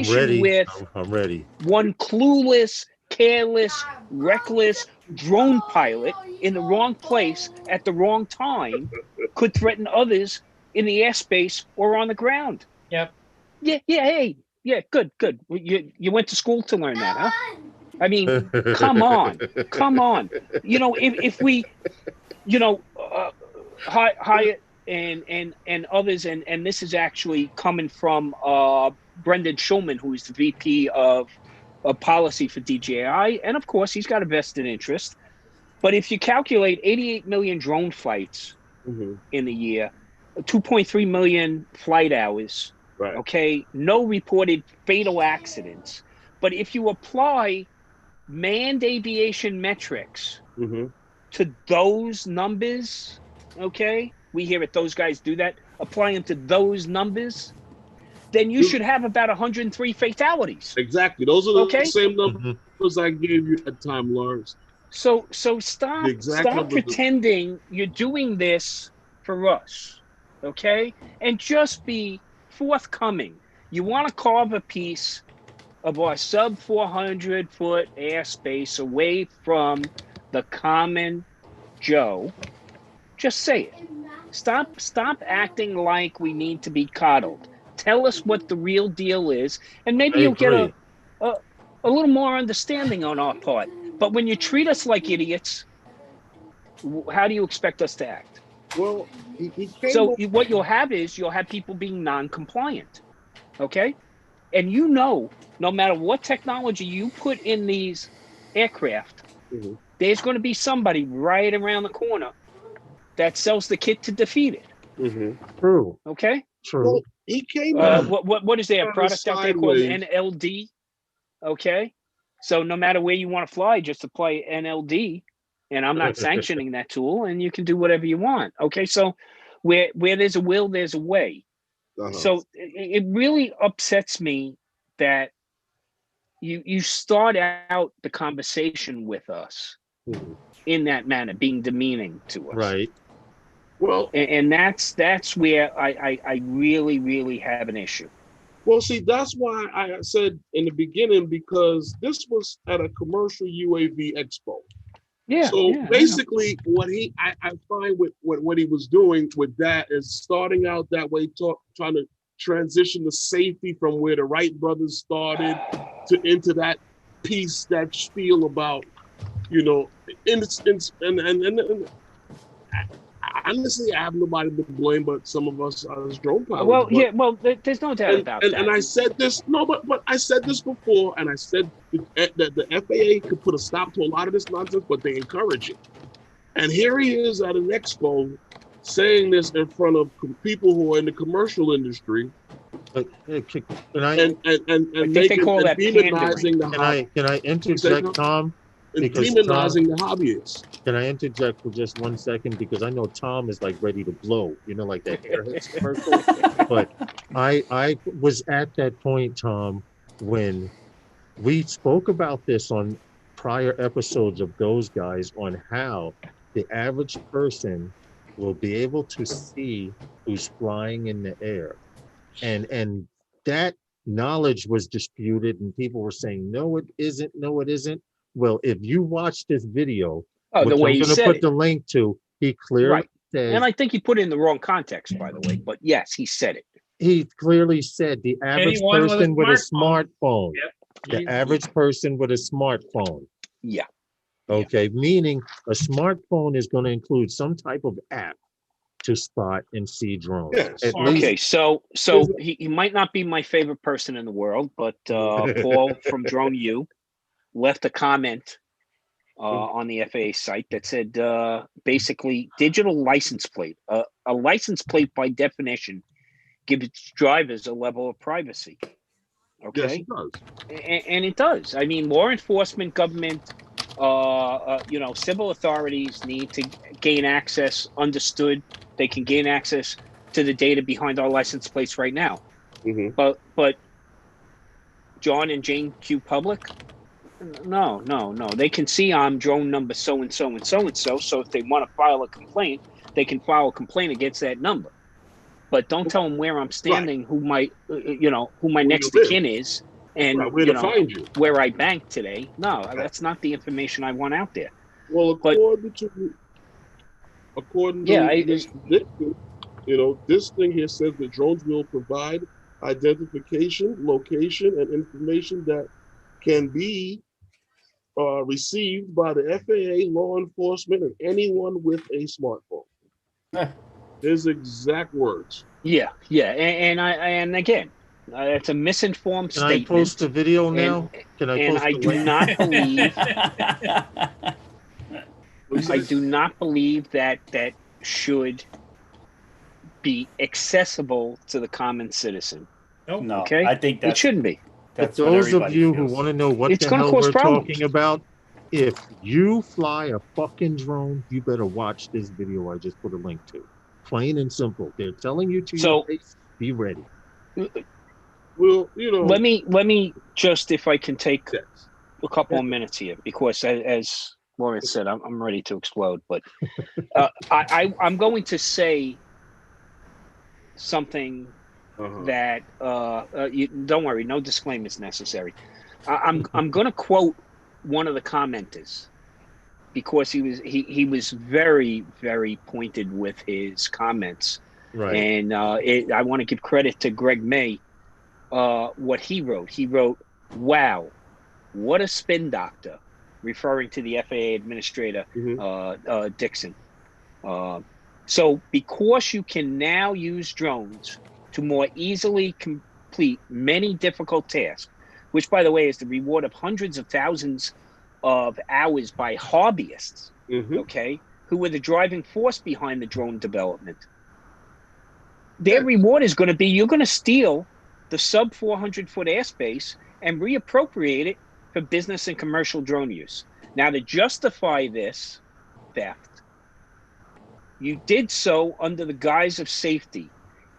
I'm ready. with I'm ready. one clueless, careless, reckless drone pilot in the wrong place at the wrong time, could threaten others in the airspace or on the ground. Yep. Yeah. Hey. Yeah. Good. You went to school to learn that, huh? I mean, come on. If we, Hyatt and others, and this is actually coming from Brendan Schulman, who is the VP of policy for DJI, and of course he's got a vested interest. But if you calculate 88 million drone flights in the year, 2.3 million flight hours, Right. okay, no reported fatal accidents. But if you apply manned aviation metrics to those numbers, okay, we hear it, those guys do that, apply them to those numbers, then you should have about 103 fatalities. Exactly. Those are the same numbers I gave you at time, Lawrence. So stop pretending you're doing this for us, okay? And just be forthcoming. You want to carve a piece of our sub 400 foot airspace away from the common Joe, just say it. Stop acting like we need to be coddled. Tell us what the real deal is, and maybe you'll get a little more understanding on our part. But when you treat us like idiots, how do you expect us to act? Well, what you'll have is people being non-compliant, okay? And no matter what technology you put in these aircraft, there's going to be somebody right around the corner that sells the kit to defeat it. True. Okay. True. Well, he came. What is there a product out there called NLD? Okay. So no matter where you want to fly, just apply NLD, and I'm not sanctioning that tool, and you can do whatever you want. Okay. So where there's a will, there's a way. So it really upsets me that you start out the conversation with us in that manner, being demeaning to us. Right. Well, And that's where I really have an issue. well, see, that's why I said in the beginning, because this was at a commercial UAV expo. Yeah, So yeah, I know. basically, I find with what he was doing with that is starting out that way, trying to transition the safety from where the Wright brothers started into that piece, that spiel about, you know, and honestly, I have nobody to blame but some of us as drone pilots. Well, yeah, well, there's no doubt about that. And I said this, no, but I said this before, and I said that the FAA could put a stop to a lot of this nonsense, but they encourage it. And here he is at an expo saying this in front of people who are in the commercial industry But can I and think they call that demonizing the hobby. can I interject, Tom? And Because Tom, demonizing the hobbyists. can I interject for just 1 second? Because I know Tom is like ready to blow, you know, like that Airheads commercial. But I was at that point, Tom, when we spoke about this on prior episodes of those guys on how the average person will be able to see who's flying in the air. And that knowledge was disputed and people were saying, no, it isn't. No, it isn't. Well, if you watch this video, Oh, the which way I'm he going to said put it. the link to, he clearly Right. says, And I think he put it in the wrong context, by the way. But yes, he said it. he clearly said the average Anyone with a person with a smartphone. smartphone, Yep. the average person with a smartphone. Yeah. Okay, meaning a smartphone is going to include some type of app to spot and see drones. Yes. At Okay, least, so he might not be my favorite person in the world, but Paul from Drone U left a comment on the FAA site that said basically digital license plate. A license plate by definition gives drivers a level of privacy. Okay. Yes, it does. And it does. I mean, law enforcement, government, civil authorities need to gain access. Understood. They can gain access to the data behind our license plates right now. Mm-hmm. But John and Jane Q Public, no. They can see I'm drone number so and so and so and so. So if they want to file a complaint, they can file a complaint against that number. But don't tell them where I'm standing, who my next of kin is, and Right, where to find you. where I banked today. No, that's not the information I want out there. Well, according to this Dixon, this thing here says that drones will provide identification, location, and information that can be received by the FAA, law enforcement, and anyone with a smartphone. His exact words. Yeah, and again, it's a misinformed can statement. I post a video now? Can I post I the do link? not believe. I do not believe that should be accessible to the common citizen. Nope. No, Okay, I think it shouldn't be. But that's what those of everybody you who feels. want to know what It's the gonna hell cause we're problems. talking about, if you fly a fucking drone, you better watch this video I just put a link to. Plain and simple. They're telling you to your face, be ready. Well, Let me just, if I can take a couple of minutes here, because as Lawrence said, I'm ready to explode. But I'm going to say something that don't worry, no disclaimers necessary. I'm going to quote one of the commenters because he was very, very pointed with his comments, Right. and I want to give credit to Greg May. What he wrote, "Wow, what a spin doctor," referring to the FAA administrator, Dixon. So because you can now use drones to more easily complete many difficult tasks, which, by the way, is the reward of hundreds of thousands of hours by hobbyists, okay, who were the driving force behind the drone development. Their reward is going to be, you're going to steal the sub 400-foot airspace and reappropriate it for business and commercial drone use. Now, to justify this theft, you did so under the guise of safety,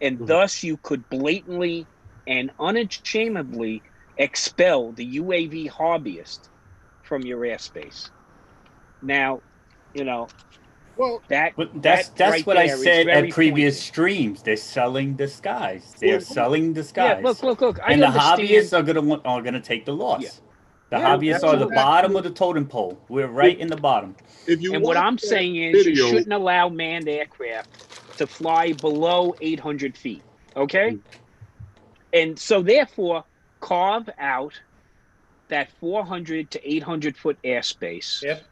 and thus you could blatantly and unashamedly expel the UAV hobbyist from your airspace. Now, you know, Well, But that's right what I there is said very at previous pointed. streams. They're selling the skies. They're selling the Yeah, skies. look. I And the understand. hobbyists are gonna take the loss. Yeah. The Yeah, hobbyists are the absolutely. bottom of the totem pole. We're right in the bottom. If you And what watch I'm that saying is, you video, shouldn't allow manned aircraft to fly below 800 feet. Okay. And so, therefore, carve out that 400 to 800 foot airspace. Yep.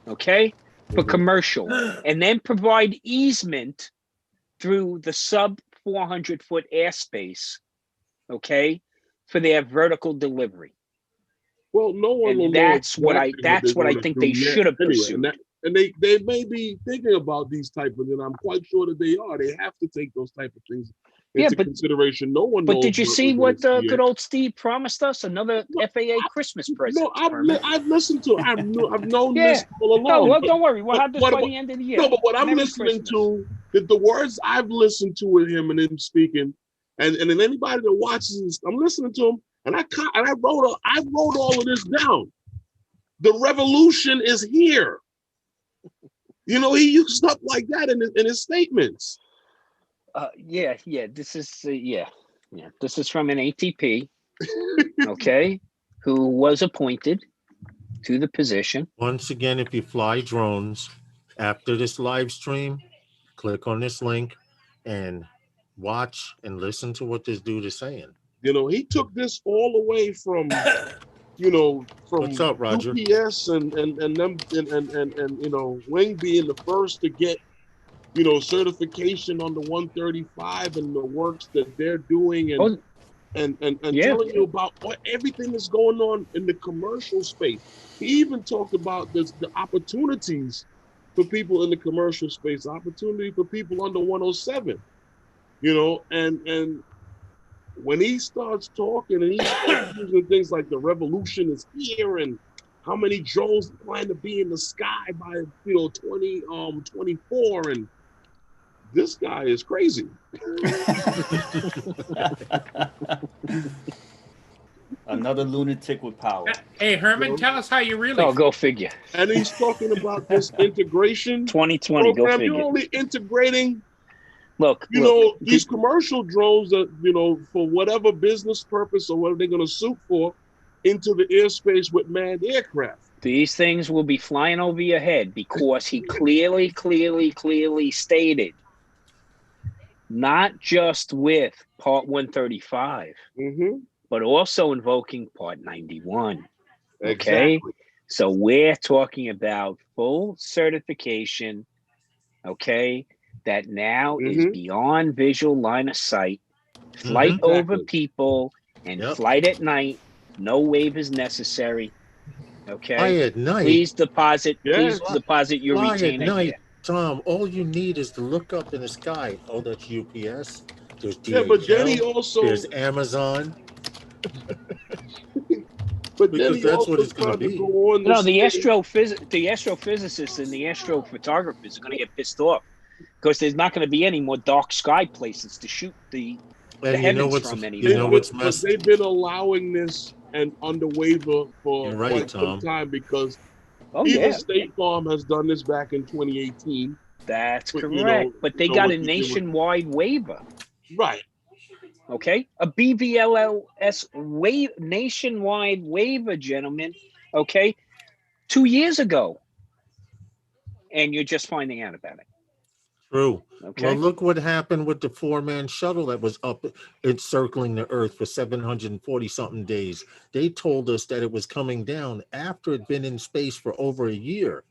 Okay. For Mhm. commercial, and then provide easement through the sub 400 foot airspace. Okay. For their vertical delivery. well, no one will And know that's what I exactly they're think gonna they do should have anyway. pursued. And they may be thinking about these type of, and I'm quite sure that they are. They have to take those type of things Yeah, into but- consideration. No one But knows. did you see we're what gonna see good yet. old Steve promised us? Another FAA Christmas present. No, I've listened to. I've known Yeah. this all No, along. well, but- don't worry. We'll but have this what- by what- the end of the year. No, but what I'm Merry listening Christmas. to, the words I've listened to with him and him speaking, and then anybody that watches this, I'm listening to him, and I wrote all of this down. The revolution is here. You know, he used stuff like that in his statements. Yeah. This is This is from an ATP, okay, who was appointed to the position. once again, if you fly drones after this live stream, click on this link and watch and listen to what this dude is saying. You know, he took this all away from, from What's up, Roger? UPS and them and Wing being the first to get, certification on the 135 and the works that they're doing and Yeah. telling you about everything that's going on in the commercial space. He even talked about the opportunities for people in the commercial space, opportunity for people under 107, and when he starts talking and he starts using things like the revolution is here and how many drones plan to be in the sky by 2024, and this guy is crazy. Another lunatic with power. Hey, Herman, tell us how you really Oh, feel. go figure. And he's talking about this integration 2020. Go program. figure. You're only integrating, Look. these commercial drones that, for whatever business purpose or whatever they're going to suit for, into the airspace with manned aircraft. These things will be flying over your head because he clearly stated, not just with Part 135, but also invoking Part 91. Okay? Exactly. So we're talking about full certification, okay, that now is beyond visual line of sight, flight over Exactly. people, and Yep. flight at night. No waive is necessary. Okay. Fly at night. Please deposit your Fly at retainer night, here. Tom. All you need is to look up in the sky. Oh, that's UPS. There's DHL. Yeah, but then he also, There's Amazon. that's that's what it's gonna be. Go on No, the this thing. astrophysicists and the astrophotographers are going to get pissed off because there's not going to be any more dark sky places to shoot the And you know heavens what's from you know anymore. what's But messed. they've been allowing this and under waiver for You're right, quite some Tom. time because Oh even yeah, State Farm has done this back in 2018. that's But, correct. But they so got what a you do with- nationwide waiver. Right. Okay, a BVLLS nationwide waiver, gentlemen. Okay, 2 years ago, and you're just finding out about it. True. Okay. Well, look what happened with the 4-man shuttle that was up encircling the Earth for 740 something days. They told us that it was coming down after it'd been in space for over a year.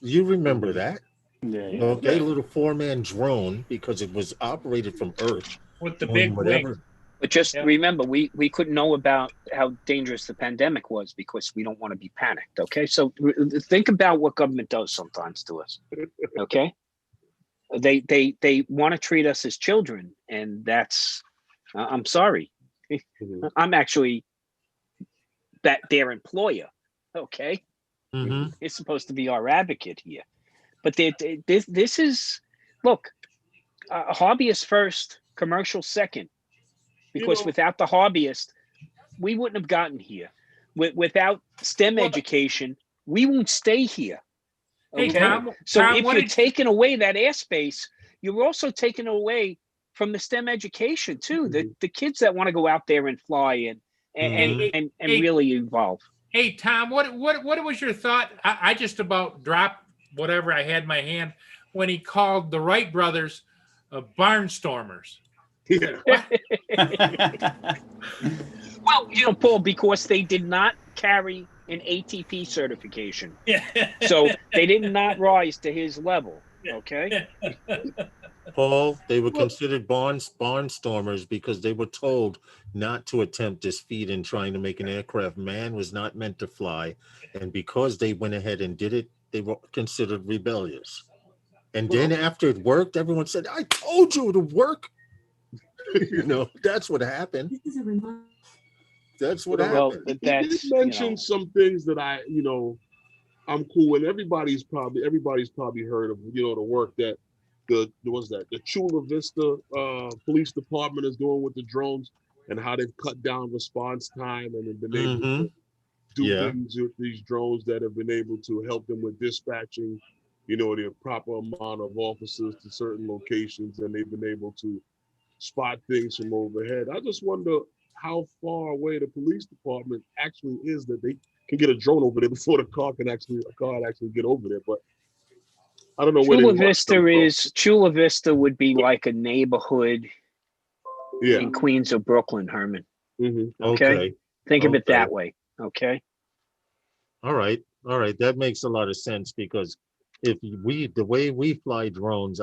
You remember that? Yeah. Okay, little 4-man drone because it was operated from Earth. with the doing big whatever. wing. But just Yeah. remember, we couldn't know about how dangerous the pandemic was because we don't want to be panicked. Okay, so think about what government does sometimes to us. Okay, they want to treat us as children, and that's I'm sorry, I'm actually their employer. Okay, Mm-hmm. it's supposed to be our advocate here, but this is look, hobbyist first, commercial second. Because without the hobbyist, we wouldn't have gotten here. Without STEM education, we won't stay here. Hey, Okay. Tom. So Tom, if what you're did taking away that airspace, you're also taking away from the STEM education too. The kids that want to go out there and fly and Hey, really evolve. hey, Tom, what was your thought? I just about dropped whatever I had in my hand when he called the Wright brothers barnstormers. Yeah. Well, Paul, because they did not carry an ATP certification, so they did not rise to his level. Okay. Paul, they were considered barnstormers because they were told not to attempt this feat in trying to make an aircraft man was not meant to fly. And because they went ahead and did it, they were considered rebellious. And then after it worked, everyone said, I told you to work. That's what happened. That's what happened. Well, He did mention some things that I'm cool with. Everybody's probably heard of, the work that the Chula Vista Police Department is doing with the drones and how they've cut down response time and have been able to do things with these drones that have been able to help them with dispatching, the proper amount of officers to certain locations, and they've been able to spot things from overhead. I just wonder how far away the police department actually is that they can get a drone over there before a car can actually get over there. But I don't know where Chula Vista would be like a neighborhood in Queens or Brooklyn, Herman. Mm-hmm. Okay. Think of it that way. Okay. All right. That makes a lot of sense because the way we fly drones,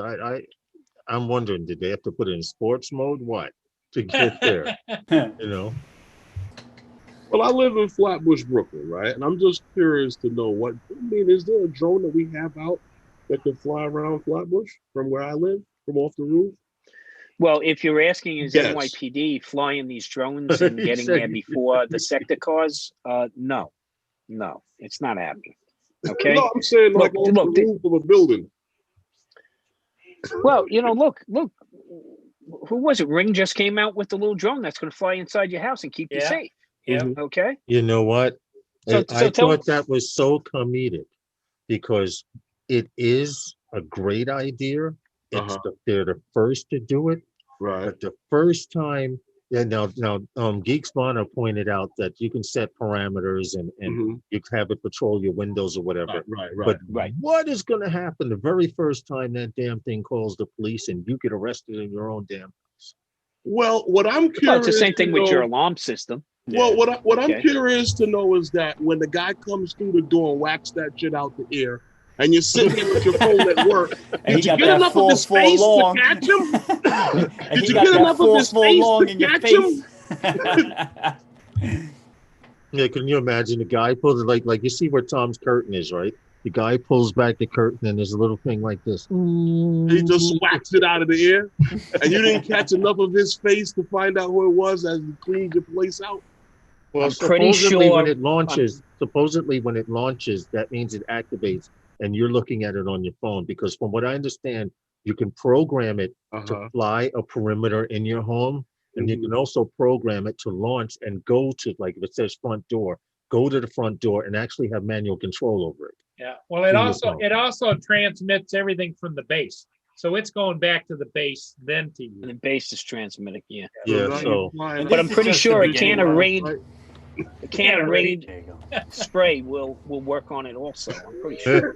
I'm wondering, did they have to put it in sports mode? What to get there? Well, I live in Flatbush, Brooklyn, right? And I'm just curious to know is there a drone that we have out that can fly around Flatbush from where I live, from off the roof? Well, if you're asking is NYPD flying these drones and getting there before the sector cars, no, it's not happening. Okay. No, I'm saying off the roof of a building. Well, look, who was it? Ring just came out with the little drone that's going to fly inside your house and keep you safe. Yeah. Okay. You know what? I thought that was so comedic because it is a great idea. They're the first to do it. Right. But the first time, now Geeks Bonner pointed out that you can set parameters and you can have it patrol your windows or whatever. Right. But what is going to happen the very first time that damn thing calls the police and you get arrested in your own damn house? Well, what I'm curious, it's the same thing with your alarm system. Well, what I'm curious to know is that when the guy comes through the door and whacks that shit out the air, and you're sitting there with your phone at work, did you get enough of his space to catch him? Did you get enough of his space to catch him? Yeah, can you imagine the guy pulls it like you see where Tom's curtain is, right? The guy pulls back the curtain and there's a little thing like this. He just whacks it out of the air, and you didn't catch enough of his face to find out who it was as you cleaned your place out. Well, supposedly when it launches, that means it activates, and you're looking at it on your phone. Because from what I understand, you can program it to fly a perimeter in your home, and you can also program it to launch and go to, like if it says front door, go to the front door and actually have manual control over it. Yeah. Well, it also transmits everything from the base. So it's going back to the base, then to you. And the base is transmitting, Yeah. So, but I'm pretty sure a can of Raid spray will work on it also. I'm pretty sure.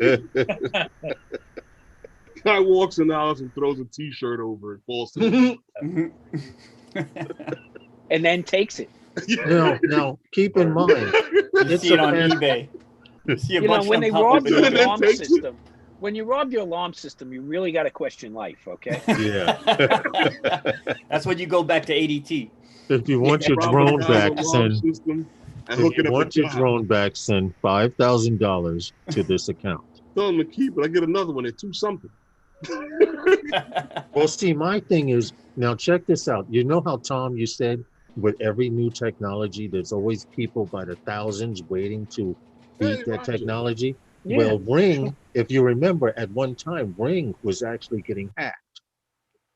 Guy walks in the house and throws a T-shirt over it, falls to and then takes it. Now, keep in mind, you see it on eBay. When they rob your alarm system, when you rob your alarm system, you really got to question life, okay? Yeah. That's when you go back to ADT. If you want your drone back, send $5,000 to this account. Tell them to keep it. I get another one at $2 something. Well, see, my thing is, now check this out. You know how, Tom, you said with every new technology, there's always people by the thousands waiting to beat that technology? Yeah. Well, Ring, if you remember, at one time, Ring was actually getting hacked.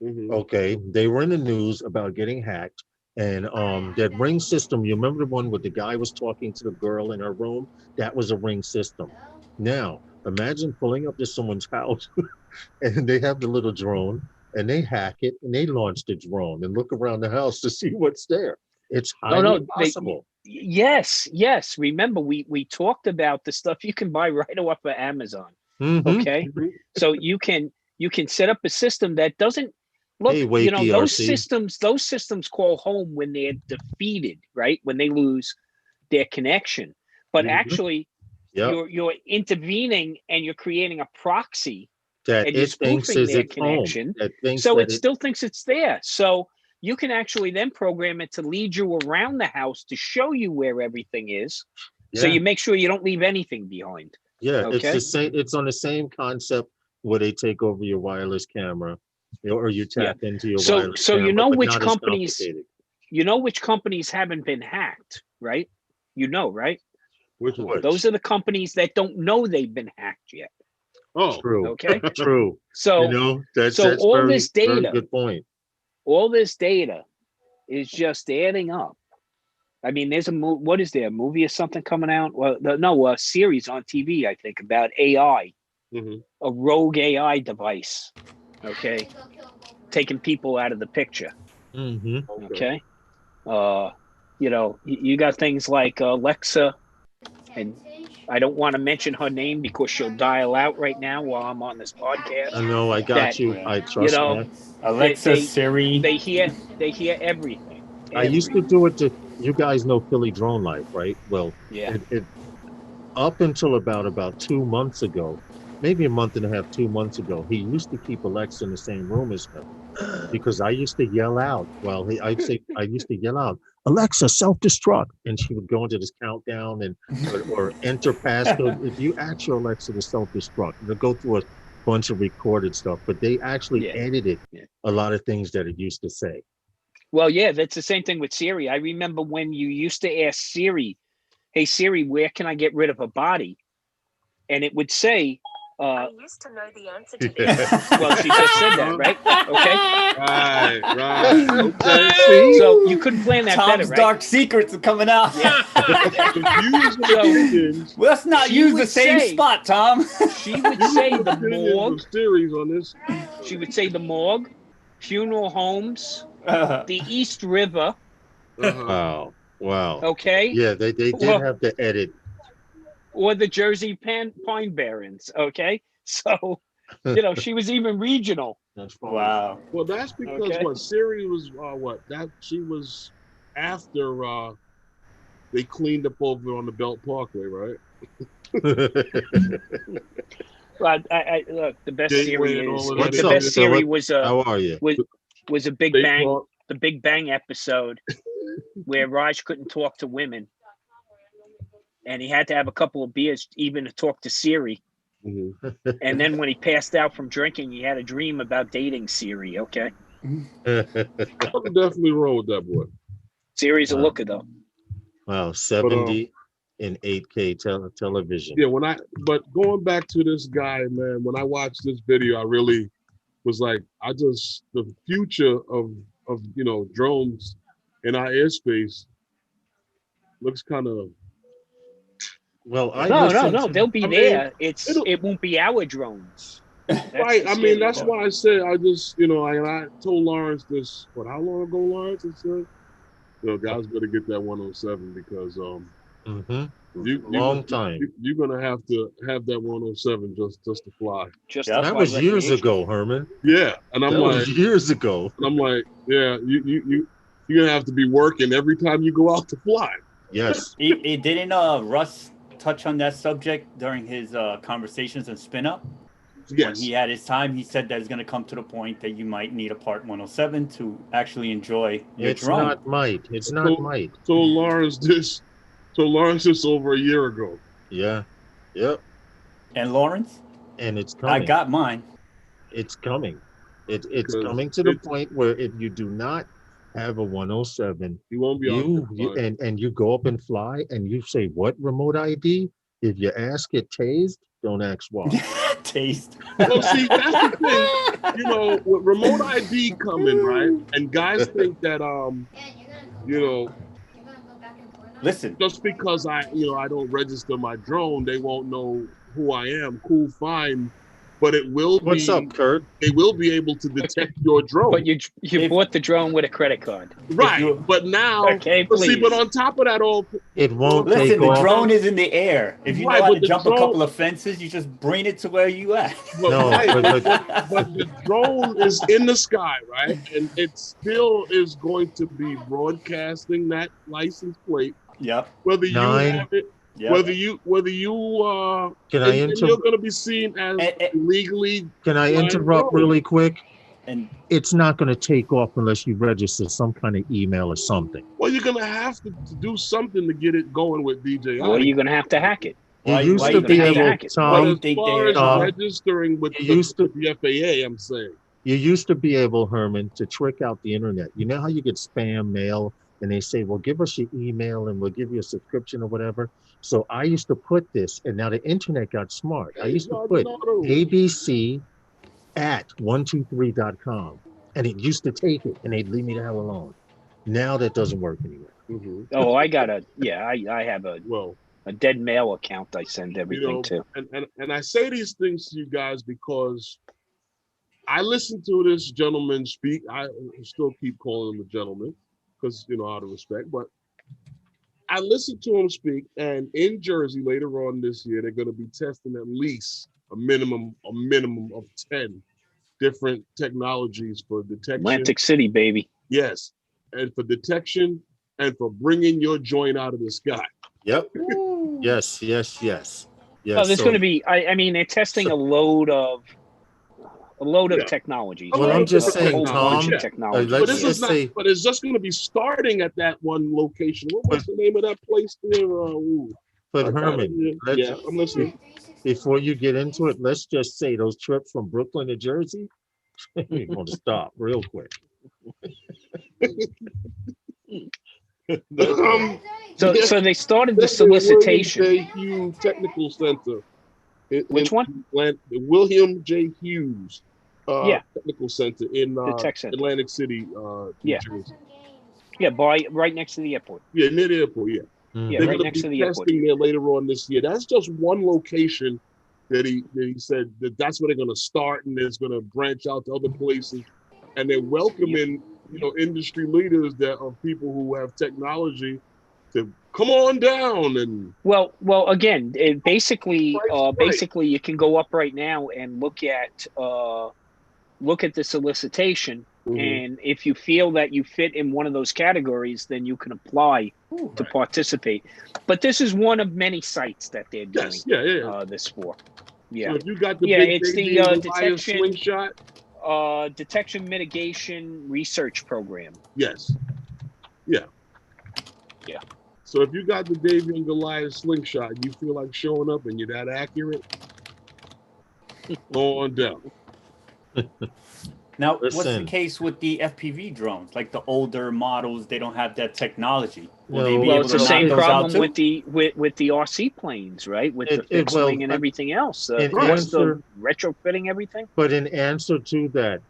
Okay, they were in the news about getting hacked. And that Ring system, you remember the one where the guy was talking to the girl in her room? That was a Ring system. Now, Imagine pulling up to someone's house and they have the little drone and they hack it and they launch the drone and look around the house to see what's there. It's highly possible. Yes. Remember, we talked about the stuff you can buy right off of Amazon. Okay, so you can set up a system that doesn't look. Hey, wait, those DRC. systems call home when they're defeated, right? When they lose their connection. But actually, you're intervening and you're creating a proxy that and you're it thinks spoofing is their its home. connection. Thinks So that it still thinks it's there. So you can actually then program it to lead you around the house to show you where everything is. So you make sure you don't leave anything behind. Yeah, Okay? it's the same. It's on the same concept where they take over your wireless camera, or you tap into your wireless so camera. you know but which not as companies complicated. haven't been hacked, right? Right? Which one? Those are the companies that don't know they've been hacked yet. Oh, True. Okay. True. So that's all very, this data, very good point. all this data is just adding up. I mean, there's what is there, a movie or something coming out? Well, no, a series on TV, I think, about AI, a rogue AI device, okay, taking people out of the picture. Okay. You got things like Alexa, and I don't want to mention her name because she'll dial out right now while I'm on this podcast. I know, I got you. I trust that. Alexa, Siri. They hear everything. I used to do it to, you guys know Philly Drone Life, right? Well, yeah. It up until about 2 months ago, maybe a month and a half, 2 months ago, he used to keep Alexa in the same room as him because I used to yell out. Well, I used to yell out, Alexa, self-destruct, and she would go into this countdown and or enter passcode. If you ask your Alexa to self-destruct, it'll go through a bunch of recorded stuff, but they actually edited a lot of things that it used to say. Well, yeah, that's the same thing with Siri. I remember when you used to ask Siri, hey, Siri, where can I get rid of a body? And it would say, I used to know the answer to this. Well, she just said that, right? Okay. Right. Okay. See? So you couldn't plan that Tom's better, right? dark secrets are coming out. Yeah. Let's not use the same spot, Tom. She would say the morgue. Theories on this. She would say the morgue, funeral homes, the East River. Wow. Okay. Yeah, they did have to edit. Or the Jersey Pine Barrens. Okay. So, she was even regional. That's funny. Wow. Well, that's because what Siri was she was after they cleaned up over on the Belt Parkway, right? Well, I look, the best Siri is What's the up? best Siri was how are you? Was a Big Bang, the Big Bang episode where Raj couldn't talk to women. And he had to have a couple of beers even to talk to Siri. And then when he passed out from drinking, he had a dream about dating Siri. Okay. I'm definitely wrong with that boy. Siri's a looker though. Wow, 70 in 8K television. Yeah, but going back to this guy, man, when I watched this video, I really was like, the future of drones in our airspace looks kind of. Well, No, they'll be there. It won't be our drones. Right. I mean, that's why I said I just, I told Lawrence this. How long ago, Lawrence? I said, guys better get that 107 because long time. You're gonna have to have that 107 just to fly. That was years ago, Herman. Yeah, and I'm like, was years ago. And I'm like, yeah, you're gonna have to be working every time you go out to fly. Yes. Didn't Russ touch on that subject during his conversations in Spin Up? Yes. When he had his time, he said that it's going to come to the point that you might need a Part 107 to actually enjoy your drone. It's not might. So Lawrence, this over a year ago. Yeah. Yep. And Lawrence? And it's coming. I got mine. It's coming. It's coming to the point where if you do not have a 107, you won't be and you go up and fly and you say, what remote ID? If you ask it tased, don't ask why. Taste. Well, see, that's the thing. With remote ID coming, right? And guys think that listen, just because I don't register my drone, they won't know who I am, cool, fine, but it will What's be. up, Kurt? They will be able to detect your drone. But you If- bought the drone with a credit card. Right, you- but now, Okay, but see, but please. on top of that, all It won't Listen, take the off. drone is in the air. If you Right, know how but to the jump drone- a couple of fences, you just bring it to where you at. but, No, right, but- but the drone is in the sky, right? And it still is going to be broadcasting that license plate, Yep. whether you Nine. have it, Yep. whether you Can I and you're going to be seen as legally. Can I flying interrupt drone. really quick? And It's not going to take off unless you register some kind of email or something. Well, you're going to have to do something to get it going with DJ. Well, you're gonna have to hack it. You Why- used why to you be think- able, hack it? But Tom, as think far they- as Tom, registering with you used to- with the FAA, I'm saying. you used to be able, Herman, to trick out the internet. You know how you get spam mail and they say, well, give us your email and we'll give you a subscription or whatever. So I used to put this, and now the internet got smart. I used to put abc@123.com, and it used to take it, and they'd leave me the hell alone. Now that doesn't work anymore. Mhm. Oh, I have Well, a dead mail account I send everything to. and I say these things to you guys because I listened to this gentleman speak. I still keep calling him a gentleman because, out of respect, but I listened to him speak, and in Jersey later on this year, they're going to be testing at least a minimum of 10 different technologies for detection. Atlantic City, baby. Yes, and for detection and for bringing your joint out of the sky. Yep. Yes. Yes. Oh, there's so- going to be. I mean, they're testing a load of Yeah. technologies. Well, I'm just A saying, whole Tom, bunch of yeah. technologies. let's But this just is not. say- But it's just going to be starting at that one location. What's the name of that place there? But Herman, yeah, I'm listening. before you get into it, let's just say those trips from Brooklyn to Jersey, you're going to stop real quick. So they started the That's solicitation. William J. Hughes Technical Center. Which one? The William J. Hughes Yeah. Technical Center in The tech center. Atlantic City, New Yeah. Jersey. Yeah, right next to the airport. Yeah, near the airport, yeah. Yeah, They're right gonna next be to the airport. testing there later on this year. That's just one location that he said that's where they're going to start, and it's going to branch out to other places. And they're welcoming, industry leaders that are people who have technology to come on down and. Well, again, basically, Right. you can go up right now and look at the solicitation, and if you feel that you fit in one of those categories, then you can apply to participate. But this is one of many sites that they're doing Yes, yeah. this for. Yeah, So if you got the Yeah, big it's baby the, Goliath detection- slingshot, detection mitigation research program. yes, yeah. So if you got the Davy and Goliath slingshot, and you feel like showing up, and you're that accurate, go on down. now, what's the Listen. case with the FPV drones? Like the older models, they don't have that technology. Will they Well, be Well, able it's to the knock same those out problem too? with the RC planes, right? With the fixed well, wing and everything else. in What's the answer- retrofitting everything? But in answer to that,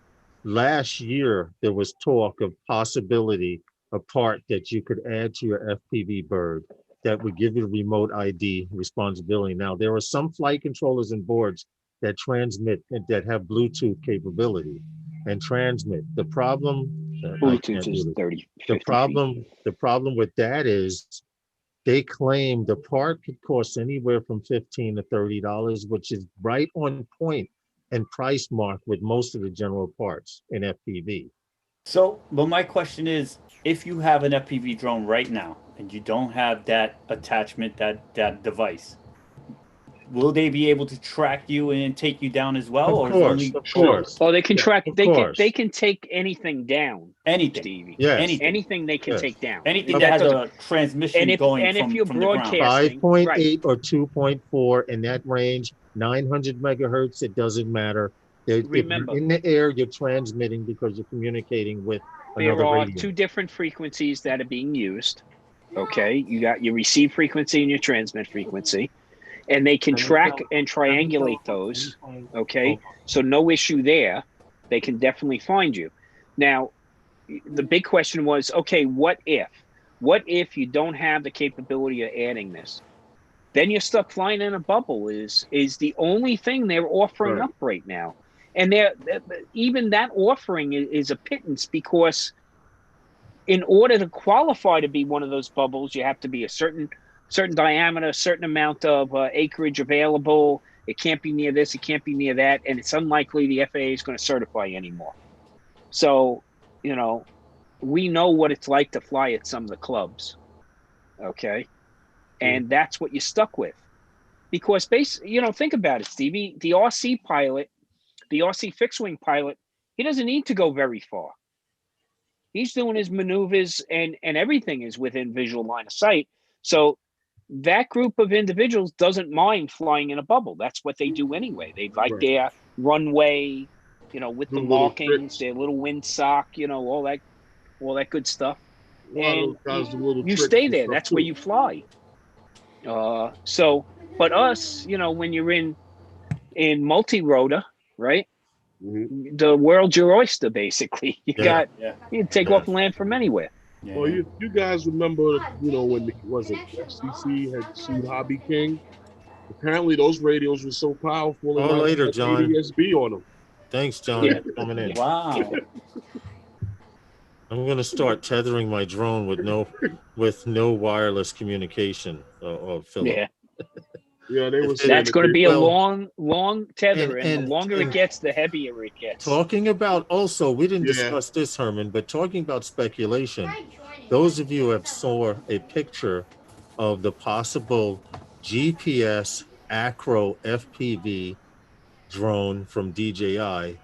last year there was talk of possibility a part that you could add to your FPV bird that would give you remote ID responsibility. Now there are some flight controllers and boards that transmit and that have Bluetooth capability and transmit. The problem, I can't Bluetooth do is this. 30. 50 The feet. problem with that is they claim the part could cost anywhere from $15 to $30, which is right on point and price mark with most of the general parts in FPV. So, but my question is, if you have an FPV drone right now and you don't have that attachment, that device, will they be able to track you and take you down as well? Of course, of course. Oh, they can track. of They course. can take anything down, anything, Stevie. Yes. Anything they can Yes. take down. anything That that has doesn't- a transmission and if going you're from the ground. broadcasting- 5.8 or 2.4 in that range, 900 megahertz, it doesn't matter. If Remember- you're in the air, you're transmitting because you're communicating with another There are radio. two different frequencies that are being used. Okay, you got your receive frequency and your transmit frequency, and they can track and triangulate those. Okay, so no issue there. They can definitely find you. Now, the big question was, okay, what if? What if you don't have the capability of adding this? then you're stuck flying in a bubble. Is the only thing they're offering Right. up right now, and they're even that offering is a pittance, because in order to qualify to be one of those bubbles, you have to be a certain diameter, a certain amount of acreage available. It can't be near this, it can't be near that, and it's unlikely the FAA is going to certify anymore. So, you know, we know what it's like to fly at some of the clubs, okay? And that's what you're stuck with. Because think about it, Stevie, the RC pilot, the RC fixed wing pilot, he doesn't need to go very far. He's doing his maneuvers and everything is within visual line of sight. So that group of individuals doesn't mind flying in a bubble. That's what they do anyway. They like their runway, with the markings, their little windsock, all that good stuff. And you stay there. That's where you fly. But us, when you're in multi-rotor, right? Mm-hmm. The world's your oyster, basically. You can take off and land from anywhere. Yeah. Well, you guys remember, when FCC had sued Hobby King? Apparently, those radios were so powerful. Oh, later, John. ADSB on them. Thanks, John, for coming in. Wow. I'm going to start tethering my drone with no wireless communication. Philip. Yeah. Yeah, they were. That's going to be a long tether, and the longer it gets, the heavier it gets. Talking about also, we didn't discuss this, Herman, but talking about speculation, those of you have saw a picture of the possible GPS Acro FPV drone from DJI.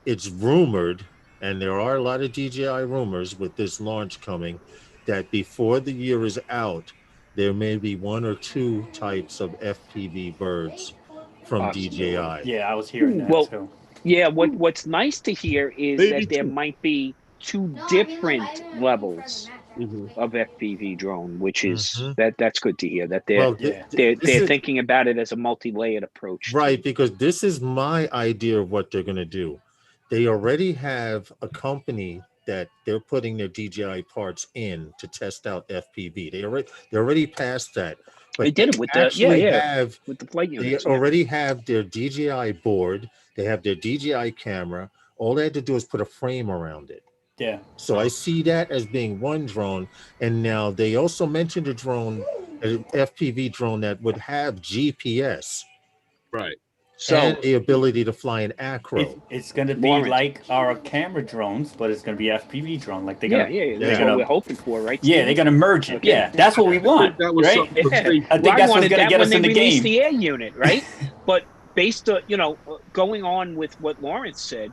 It's rumored, and there are a lot of DJI rumors with this launch coming, that before the year is out, there may be 1 or 2 types of FPV birds from DJI. Yeah, I was hearing that too. Yeah, what's nice to hear is that there might be 2 different levels of FPV drone, which is that's good to hear. That they're thinking about it as a multi-layered approach. Right, because this is my idea of what they're going to do. They already have a company that they're putting their DJI parts in to test out FPV. They already passed that. But they did it with with the flight units. They already have their DJI board. They have their DJI camera. All they had to do is put a frame around it. Yeah. So I see that as being one drone. And now they also mentioned a drone, an FPV drone that would have GPS. Right. So and the ability to fly an acro. It's going to be like our camera drones, but it's going to be FPV drone. Like that's what we're hoping for, right? Yeah, they're going to merge it. Yeah, that's what we want. That was right? I think that's what's going to get us in the game. The air unit, right? But based on going on with what Lawrence said,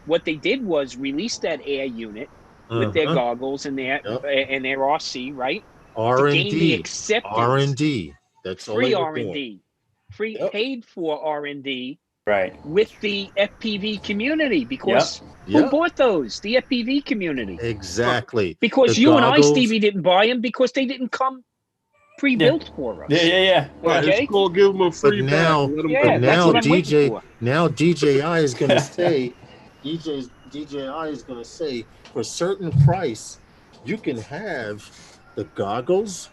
what they did was release that air unit with their goggles and their RC, right? R&D. R&D. That's free R&D. Free paid for R&D, right? With the FPV community, because who bought those? The FPV community, exactly. Because the goggles, and I, Stevie, didn't buy them because they didn't come pre-built for us. Yeah. Okay, it's cool. Give them a free. But now DJI is going to say, DJI is going to say, for a certain price, you can have the goggles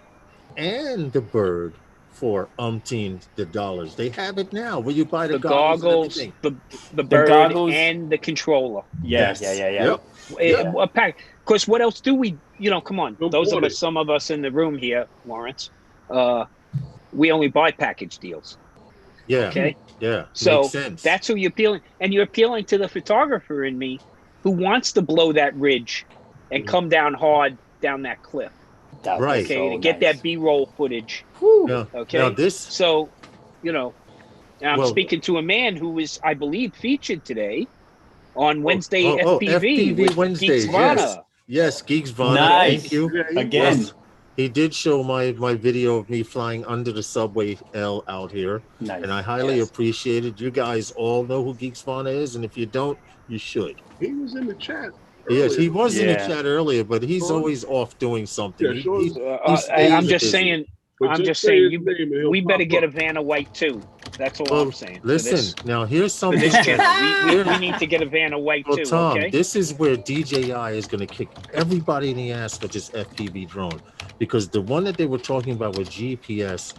and the bird for the dollars. They have it now where you buy the goggles, the bird, goggles, and the controller. Yeah. A pack. Because what else do we? Come on. Some of us in the room here, Lawrence. We only buy package deals. Yeah. Okay. Yeah. So makes sense. That's who you're appealing, and you're appealing to the photographer in me, who wants to blow that ridge and come down hard down that cliff. Right. Okay, to get that B-roll footage. Yeah. Okay. Now this. So, I'm speaking to a man who was, I believe, featured today on Wednesday FPV Wednesdays. Yes, Geeks Vana. Nice. Thank you again. Yes. He did show my video of me flying under the subway L out here, and I highly appreciate it. You guys all know who Geeks Vana is, and if you don't, you should. He was in the chat. Yes, he was in the chat earlier, but he's always off doing something. I'm just saying, we better get a Vanna White too. That's all I'm saying. Listen, now here's something. we need to get a Vanna White too. Tom, okay? This is where DJI is going to kick everybody in the ass with this FPV drone, because the one that they were talking about with GPS,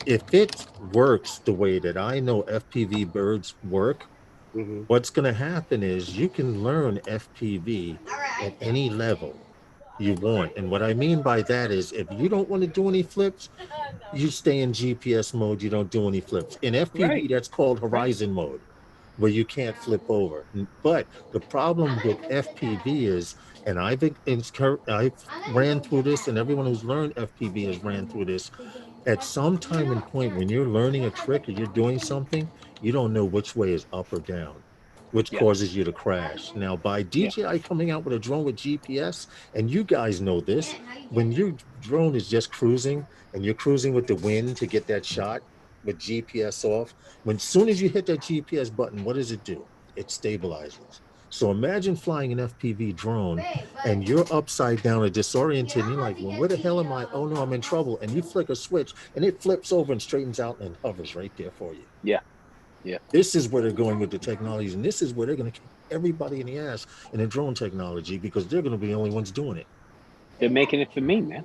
if it works the way that I know FPV birds work, what's going to happen is you can learn FPV at any level you want. And what I mean by that is if you don't want to do any flips, you stay in GPS mode, you don't do any flips. In FPV, Right. that's called horizon mode, where you can't flip over. But the problem with FPV is, and I've ran through this, and everyone who's learned FPV has ran through this. At some time and point when you're learning a trick or you're doing something, you don't know which way is up or down, which causes you to crash. Now, by DJI coming out with a drone with GPS, and you guys know this, when your drone is just cruising and you're cruising with the wind to get that shot with GPS off, when soon as you hit that GPS button, what does it do? It stabilizes. So imagine flying an FPV drone and you're upside down or disoriented and you're like, well, where the hell am I? Oh no, I'm in trouble. And you flick a switch and it flips over and straightens out and hovers right there for you. Yeah. Yeah. This is where they're going with the technologies, and this is where they're going to kick everybody in the ass in the drone technology because they're going to be the only ones doing it. They're making it for me, man.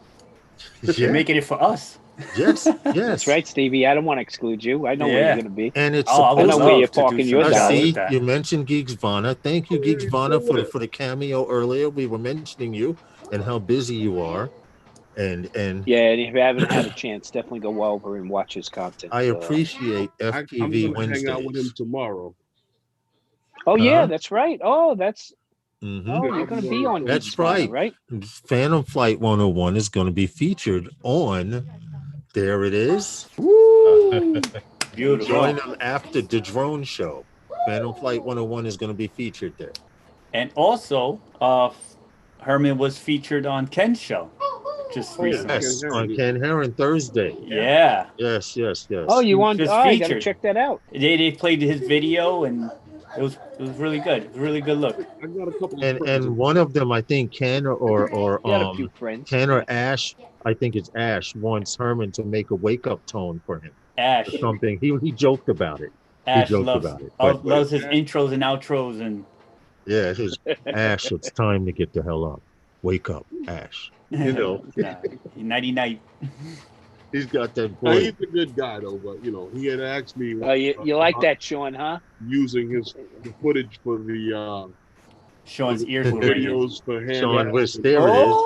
They're making it for us. Yes, yes. That's right, Stevie. I don't want to exclude you. I know where you're going to be. And it's I I know where you're love to do parking your something dollar. see, with that. you mentioned Geeks Vana. Thank you, Geeks Vana, for the cameo earlier. We were mentioning you and how busy you are. And Yeah, and if you haven't had a chance, definitely go over and watch his content. I appreciate I'm FPV gonna hang out with him Wednesdays. tomorrow. Oh yeah, Huh? that's right. Oh, that's Mhm. oh, you're going to be on. That's Geeks Corner, right. right? Phantom Flight 101 is going to be featured on. There it is. Beautiful. Join them after the drone show. Phantom Flight 101 is going to be featured there. And also, Herman was featured on Ken's show just recently. Yes, on Ken Heron Thursday. Yeah. Yes, yes, yes. Oh, you want? Just Oh, I got to featured. check that out. They played his video and it was really good. It was a really good look. I got a couple. And one of them, I think Ken or Got a few friends. Ken or Ash, I think it's Ash, wants Herman to make a wake up tone for him. Ash. Or something. He joked about it. Ash joked loves, about it, loves his intros and outros and yeah, it was Ash, it's time to get the hell up. Wake up, Ash. You know. Nighty night. He's got that No, voice. he's a good guy though, but he had asked me. Oh, you like that, Sean? Huh? Using the footage for the Sean's ears for were ringing. videos for hand. Sean Wish, there it is.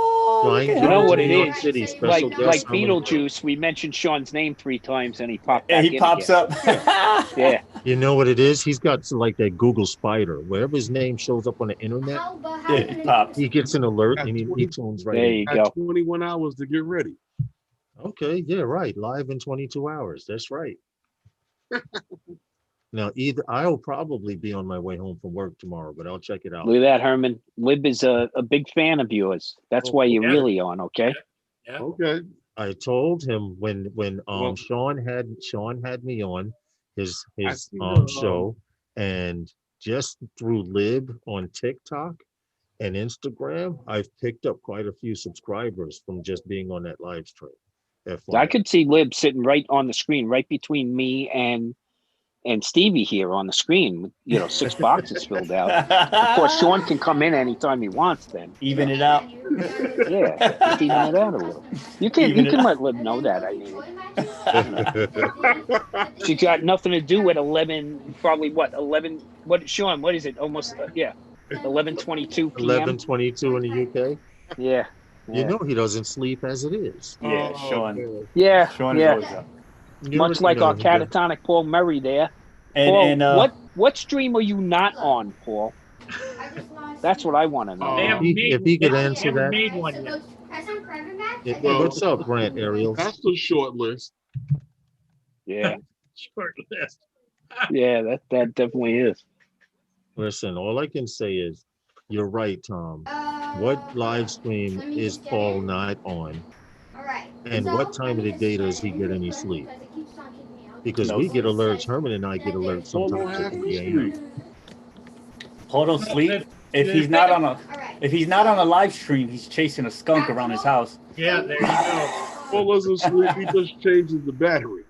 Flying You know Drones what in it New York is? City, special Like guest Herman Beetlejuice, we mentioned Sean's name 3 times and he popped back And he in pops again. up. Yeah. You know what it is? He's got like that Google Spider. Wherever his name shows up on the internet, Yeah, he pops. he gets an alert and he tunes right There in. you Had go. 21 hours to get ready. Okay, yeah, right. Live in 22 hours. That's right. Now, either I'll probably be on my way home from work tomorrow, but I'll check it out. Look at that, Herman. Lib is a big fan of yours. That's why you're yeah. really on, okay? Yeah. Okay. I told him when Well- Sean had me on his see show, and just through Lib on TikTok and Instagram, I've picked up quite a few subscribers from just being on that live stream. I could see Lib sitting right on the screen, right between me and Stevie here on the screen. 6 boxes filled out. Of course, Sean can come in anytime he wants. Then Even it out. yeah, just even it out a little. You can let Lib know that. I mean, she got nothing to do at 11. Probably what 11? What Sean? What is it? Almost 11:22 p.m. 11:22 in the UK. Yeah. You know he doesn't sleep as it is. Yeah, Oh, Sean. man. Yeah. Sean is yeah. always up. You Much like our catatonic Paul Murray there. And Paul, what stream are you not on, Paul? That's what I want to know. They Oh. haven't made, if he could they answer haven't that. made one yet. What's up, Grant Ariel? That's the short list. Yeah. Short list. Yeah, that definitely is. Listen, all I can say is, you're right, Tom. What live stream is Paul not on? And what time of the day does he get any sleep? Because we get alerts, Herman and I get alerts sometimes at 3 a.m. Paul don't sleep. If he's not on a live stream, he's chasing a skunk around his house. Yeah, there you go. Paul doesn't sleep. He just changes the battery.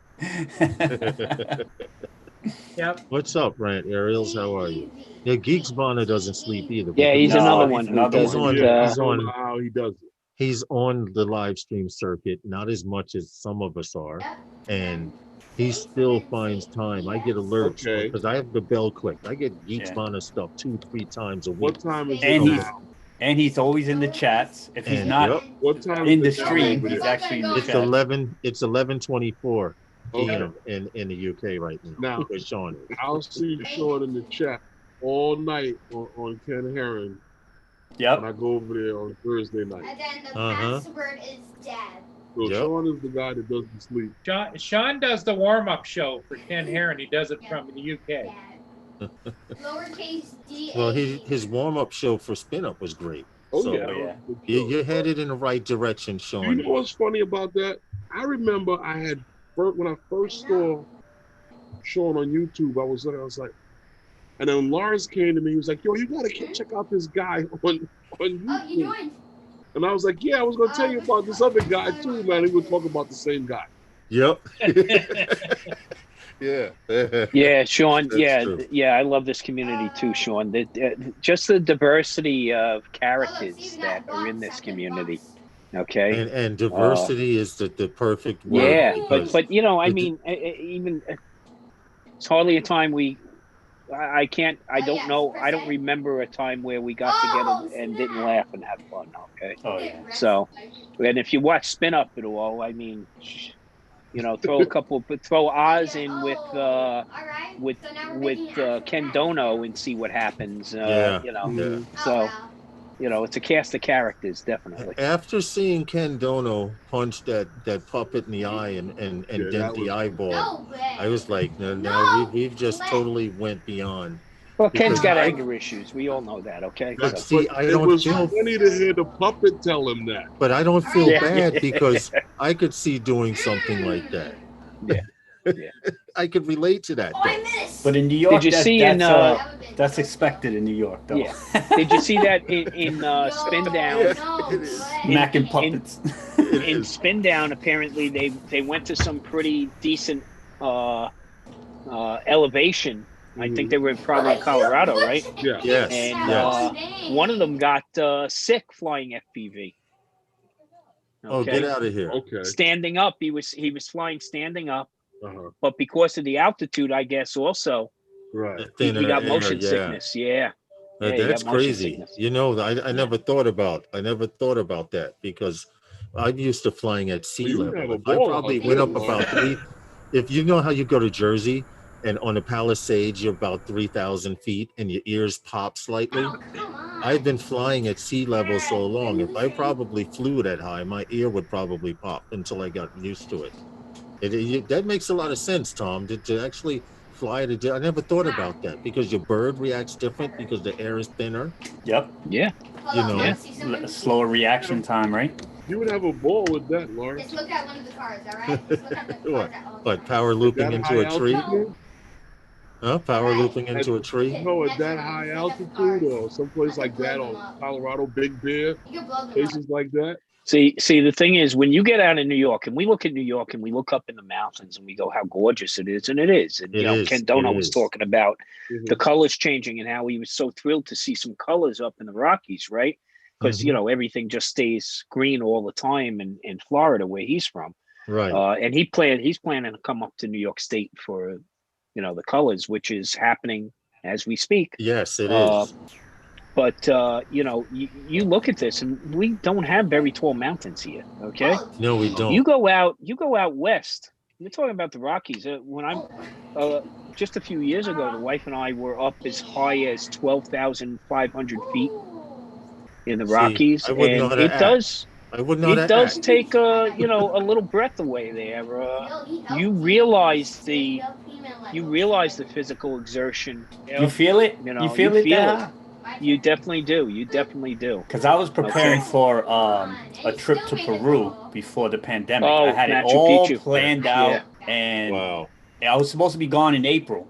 Yep. What's up, Grant Ariels? How are you? Yeah, Geeks Bonner doesn't sleep either. Yeah, he's because another he's one who another doesn't. one. I He's don't on- know how he does it. he's on the live stream circuit, not as much as some of us are. and he still finds time. I get alerts Okay. because I have the bell click. I get Geeks Yeah. Mana stuff 2-3 times a week. What time is it And he's now? and he's always in the chats. If he's And, not yep. What time in the is it now stream, over he's there? actually in the It's chat. 11:24 Okay. p.m. in the UK right now. Now, For Sean. I'll see Sean in the chat all night on Ken Heron Yep. when I go over there on Thursday night. And then the Uh-huh. password is dead. So Yep. Sean is the guy that doesn't sleep. Sean does the warm-up show for Ken Heron. He does it from the UK. Dad. Lowercase d. Well, his warm-up show for Spin Up was great. Oh So, yeah. Oh, yeah. You're headed in the right direction, You Sean. know what's funny about that? I remember when I first saw Sean on YouTube, I was like, and then Lawrence came to me. He was like, "Yo, you gotta check out this guy on YouTube." Oh, you joined. And I was like, "Yeah, I was gonna tell you about this other guy too, man." He would talk about the same guy. Yep. Yeah. Yeah, Sean. That's Yeah, true. yeah. I love this community too, Sean. Just the diversity of characters that are in this community. Okay. And diversity is the perfect word. Yeah, because but you know, I the- mean, even it's hardly a time I don't know. I don't remember a time where we got together and didn't laugh and have fun. Okay. Oh yeah. So, and if you watch Spin Up at all, I mean, you know, throw Oz in with Ken Dono and see what happens. Yeah. You know, Yeah. so you know, it's a cast of characters, definitely. After seeing Ken Dono punch that puppet in the eye and Yeah, dent that the was- eyeball, No way. I was like, no, No we've just way. totally went beyond. Well, Ken's Because got I- anger issues. We all know that. Okay. But So- see, I it don't was feel, funny to hear the puppet tell him that. but I don't feel Yeah. bad because I could see doing something like that. Yeah. Yeah. I could relate to that. Oh, I Though. missed. But in New York, you see in, that's expected in New York, though. Yeah. Did you see that in Spin Down? No It is. way. Mac and puppets. It In is. Spin Down, apparently they went to some pretty decent elevation. I think they were probably in Colorado, right? Yeah. Yes. And yes. one of them got sick flying FPV. Oh, get out of here. Okay. Standing up, he was flying standing up, Uh-huh. but because of the altitude, I guess also Right. he Thinner got air, motion yeah. sickness. Yeah. Now, Yeah, you that's got motion crazy. sickness. You know, I never thought about that because I'm used to flying at sea Well, you level. have a If I ball probably out went there, up Laura. about if you know how you go to Jersey and on the Palisades, you're about 3,000 feet and your ears pop slightly. Oh, come on. I've been flying at sea level so long. If I probably flew that high, my ear would probably pop until I got used to it. That makes a lot of sense, Tom, to actually fly at I never thought about that because your bird reacts different because the air is thinner. Yep. Yeah. you know. Let's see someone- A slower reaction time, right? You would have a ball with that, Lawrence. Just look at one of the cards, all right? Just look at the cards What? that own But it. power Is looping that into high a tree? altitude? Huh? Power looping into a tree? No, at that high altitude or someplace like that or Colorado, Big Bear, You can blow them up. places like that. See, the thing is, when you get out in New York, and we look at New York, and we look up in the mountains, and we go, how gorgeous it is, and it is. And It you know, is, Ken Dono it was is. talking about Mhm. the colors changing and how he was so thrilled to see some colors up in the Rockies, right? Because you Mhm. know everything just stays green all the time in Florida, where he's from. Right. And he's planning to come up to New York State for, you know, the colors, which is happening as we speak. Yes, it uh, is. But you know, you look at this, and we don't have very tall mountains here. Okay. Oh, No, we geez. don't. You go out west. We're talking about the Rockies. When I'm just a few years ago, the wife and I were up as high as 12,500 feet in the See, Rockies, I wouldn't know and how to it act. does I wouldn't know it that. does take a little breath away there. You realize the physical exertion. You feel it? You know, you feel you it feel there? You definitely do. You definitely do. Because I was preparing Okay. for a trip to Peru before the pandemic. Oh, I had it Machu all Picchu. planned out, and Wow. I was supposed to be gone in April.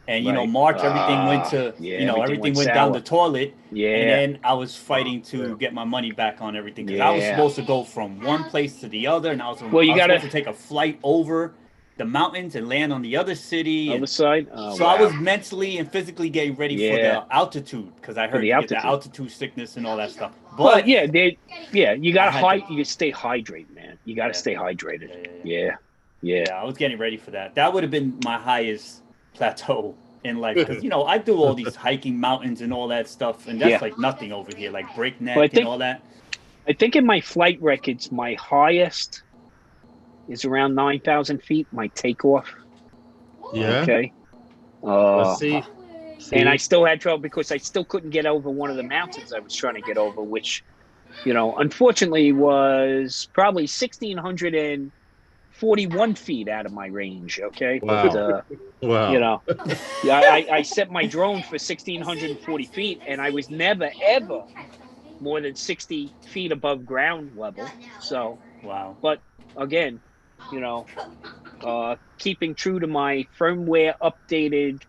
And you know, Right. March, everything went to Yeah, everything went went down sour. the toilet. Yeah. And then I was fighting Yeah. to get my money back on everything because I was Yeah. supposed to go from one place to the other, and I was, Well, you I was gotta- supposed to take a flight over the mountains and land on the other city. Other And side. Oh, so wow. I was mentally and physically getting ready for Yeah. the altitude because I heard the you get the altitude. altitude sickness and all that stuff. Well, But yeah, you I gotta had to- you stay hydrated, man. You gotta Yeah. stay hydrated. Yeah. Yeah. Yeah. I was getting ready for that. That would have been my highest plateau in life because I do all these hiking mountains and all that stuff, and that's Yeah. like nothing over here, like breakneck Well, I and think- all that. I think in my flight records, my highest is around 9,000 feet. My takeoff. Yeah. Okay. Let's see. And I still had trouble because I still couldn't get over one of the mountains I was trying to get over, which, unfortunately was probably 1,641 feet out of my range. Okay. Wow. But, Wow. I set my drone for 1,640 feet, and I was never, ever more than 60 feet above ground level. So, Wow. but again, keeping true to my firmware updated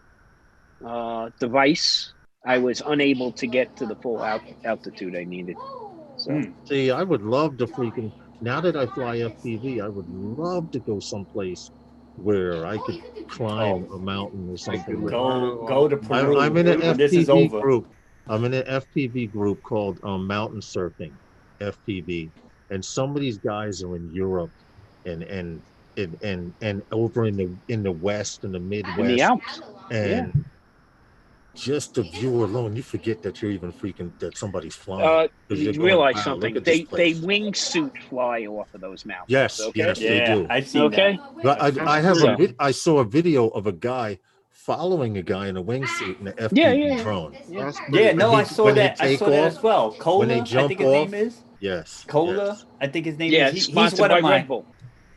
device, I was unable to get to the full altitude I needed. So, See, I would love to freaking, now that I fly FPV, I would love to go someplace where I could climb a mountain or something. Go to Peru. I'm in an when this is FPV over. group. I'm in an FPV group called Mountain Surfing, FPV, and some of these guys are in Europe and over in the West and the in the Midwest, Alps. and just the view alone, you forget that you're even that somebody's flying. Because you're You going, realize wow, something. look at this They place. wingsuit fly off of those mountains. Yes, Okay. yes, they Yeah, do. I've seen Okay. But that. I saw a video of a guy following a guy in a wingsuit in an FPV Yeah. drone. That's Yeah, pretty no, cool. I saw when they that. I take saw that off, as well. when they Cola, I jump think his off, name is. Yes. Cola, yes. I think his name Yeah, is. it's He's sponsored one by of my. Red Bull.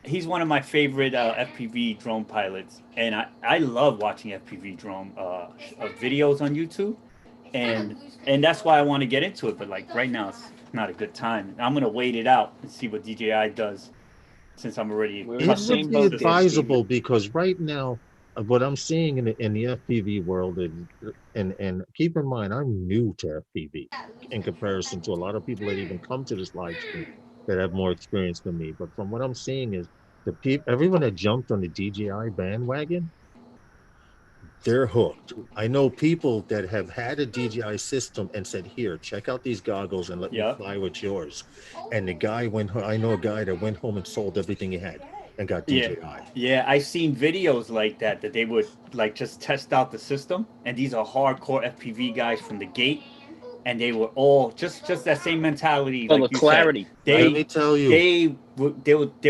He's one of my favorite FPV drone pilots, and I love watching FPV drone videos on YouTube, and that's why I want to get into it. But like right now, it's not a good time. I'm gonna wait it out and see what DJI does, since I'm already. We're in the It same would be boat there, advisable because right now, what I'm seeing in the FPV world, and keep in mind, I'm new to FPV in comparison to a lot of people that even come to this live stream that have more experience than me. But from what I'm seeing is everyone that jumped on the DJI bandwagon, they're hooked. I know people that have had a DJI system and said, "Here, check out these goggles and let me fly with yours." And the guy I know a guy that went home and sold everything he had and got DJI. Yeah, I've seen videos like that they would like just test out the system, and these are hardcore FPV guys from the gate, and they were all just that same mentality. Well, like the you clarity. said, Let me tell you, they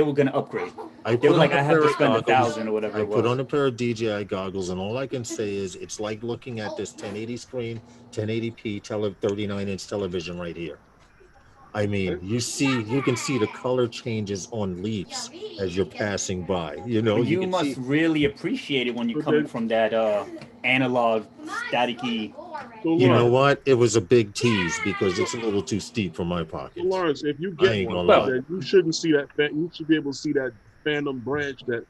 were gonna upgrade. They were like, I have to spend 1,000 or whatever. I it was. put on a pair of DJI goggles, and all I can say is it's like looking at this 1080 screen, 1080p 39-inch television right here. I mean, you can see the color changes on leaves as you're passing by. You can must see. really appreciate it when you're coming from that analog, staticky. So You know Lawrence, what? It was a big tease because it's a little too steep for my pocket. so Lawrence, if you I get ain't one, gonna lie. then you shouldn't see that. You should be able to see that phantom branch that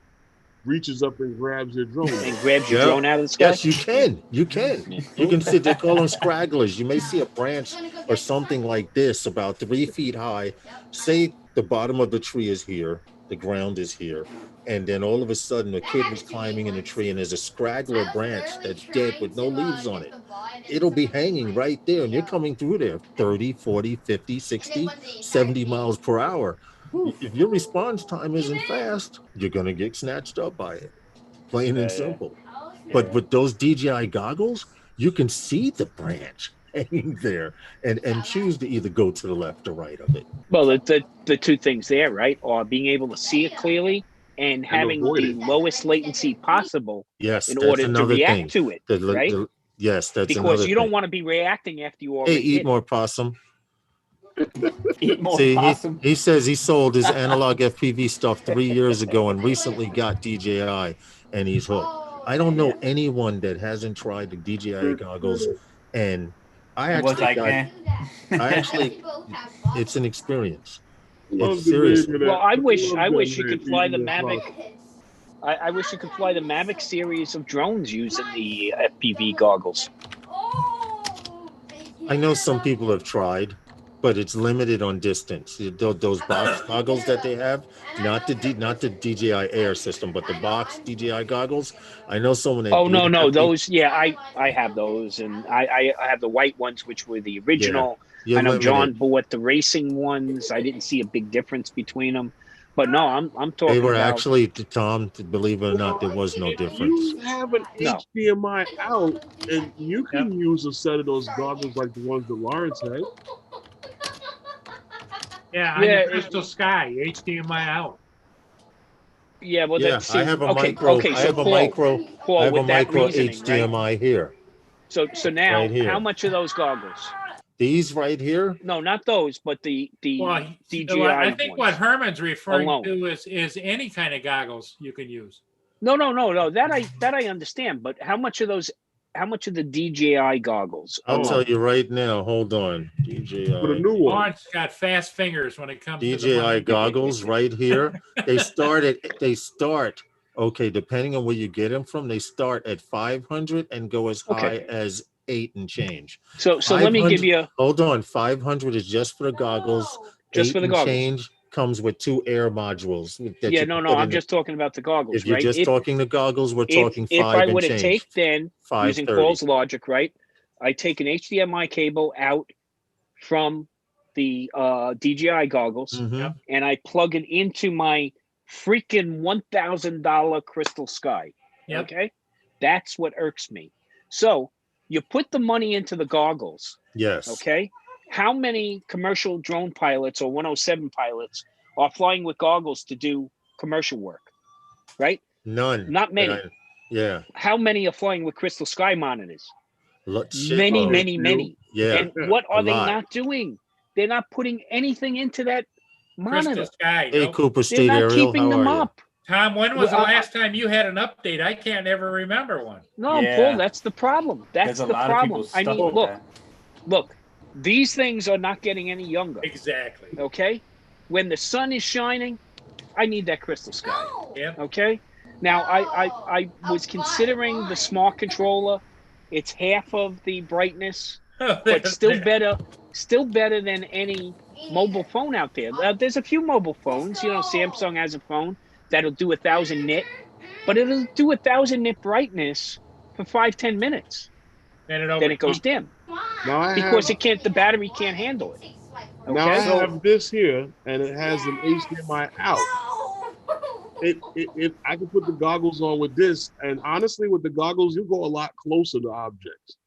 reaches up and grabs your drone. And grabs your drone out of the sky. Yes, you can. You can see. They call them scragglers. You may see a branch or something like this, about 3 feet high. Say the bottom of the tree is here, the ground is here, and then all of a sudden a kid was climbing in a tree and there's a scraggler branch that's dead with no leaves on it. It'll be hanging right there, and you're coming through there 30, 40, 50, 60, 70 miles per hour. If your response time isn't fast, you're going to get snatched up by it. Plain and simple. But with those DJI goggles, you can see the branch hanging there and choose to either go to the left or right of it. Well, the two things there, right, are being able to see it clearly and having the lowest latency possible in order to react to it, right? Yes, that's because another you don't thing. want to be reacting after you already Eat hit. more possum. Eat more See, possum. he says he sold his analog FPV stuff 3 years ago and recently got DJI, and he's hooked. I don't know anyone that hasn't tried the DJI goggles, and it's an experience. It's serious. Well, I wish you could fly the Mavic. I wish you could fly the Mavic series of drones using the FPV goggles. I know some people have tried, but it's limited on distance. Those box goggles that they have, not the DJI Air system, but the box DJI goggles. I know someone that. Oh no, those. Yeah, I have those, and I have the white ones, which were the original. Yeah, I know limited. John bought the racing ones. I didn't see a big difference between them, But no, I'm talking They were about actually, Tom, believe it or not, there was no If difference. you have an No. HDMI out, and you can Yep. use a set of those goggles like the ones that Lawrence had. Yeah, Yeah, on it- the Crystal Sky, HDMI out. yeah. Well, Yeah, that see, I have a okay, micro. okay. I So have a Paul, micro. Paul, I have a with that micro reasoning, right? HDMI here. So now, Right here. how much are those goggles? These right here. No, not those, but the Well, DJI I think what ones. Herman's referring alone. to is any kind of goggles you can use. No. That I understand. But how much are those? How much are the DJI goggles? I'll alone? tell you right now. Hold on. For the DJI. new one. Lawrence got fast fingers when it comes to the DJI money. goggles right here. They start. Okay, depending on where you get them from, they start at 500 and go as Okay. high as 8 and change. So let me give 500 you Hold on. 500 is just for the goggles. just 8 for the and goggles. change comes with 2 air modules. That Yeah, you no. can put I'm in just talking about the goggles, if you're right? just talking the goggles, we're talking if 5 I and were to change. take then using 530. Paul's logic, right? I take an HDMI cable out from the DJI goggles Mhm. and I plug it into my freaking $1,000 Crystal Sky. Yep. Okay, that's what irks me. So you put the money into the goggles. Yes. Okay, how many commercial drone pilots or 107 pilots are flying with goggles to do commercial work? Right? None. Not many. Yeah. How many are flying with Crystal Sky monitors? Shit Many, load. many, many. Yeah. And what a are they lot. not doing? They're not putting anything into that Crystal monitor. Sky. Hey, Nope. Cooper They're Street not Ariel, keeping how them are you? up. Tom, when was the Well, last time you had an update? I can't ever remember one. No, Yeah. Paul, that's the problem. That's There's a the lot of problem. people I stuck mean, with look, that. look, these things are not getting any younger. Exactly. Okay? When the sun is shining, I need that Crystal Sky. Yep. Okay? Now I was considering the smart controller. It's half of the brightness, but still better than any mobile phone out there. There's a few mobile phones. You know, Samsung has a phone that'll do 1,000 nit, but it'll do 1,000 nit brightness for 5-10 minutes. And Then it goes dim Now I because have, the battery can't handle it. now I Okay? have this here, and it has an HDMI out. It I can put the goggles on with this, and honestly, with the goggles, you go a lot closer to objects.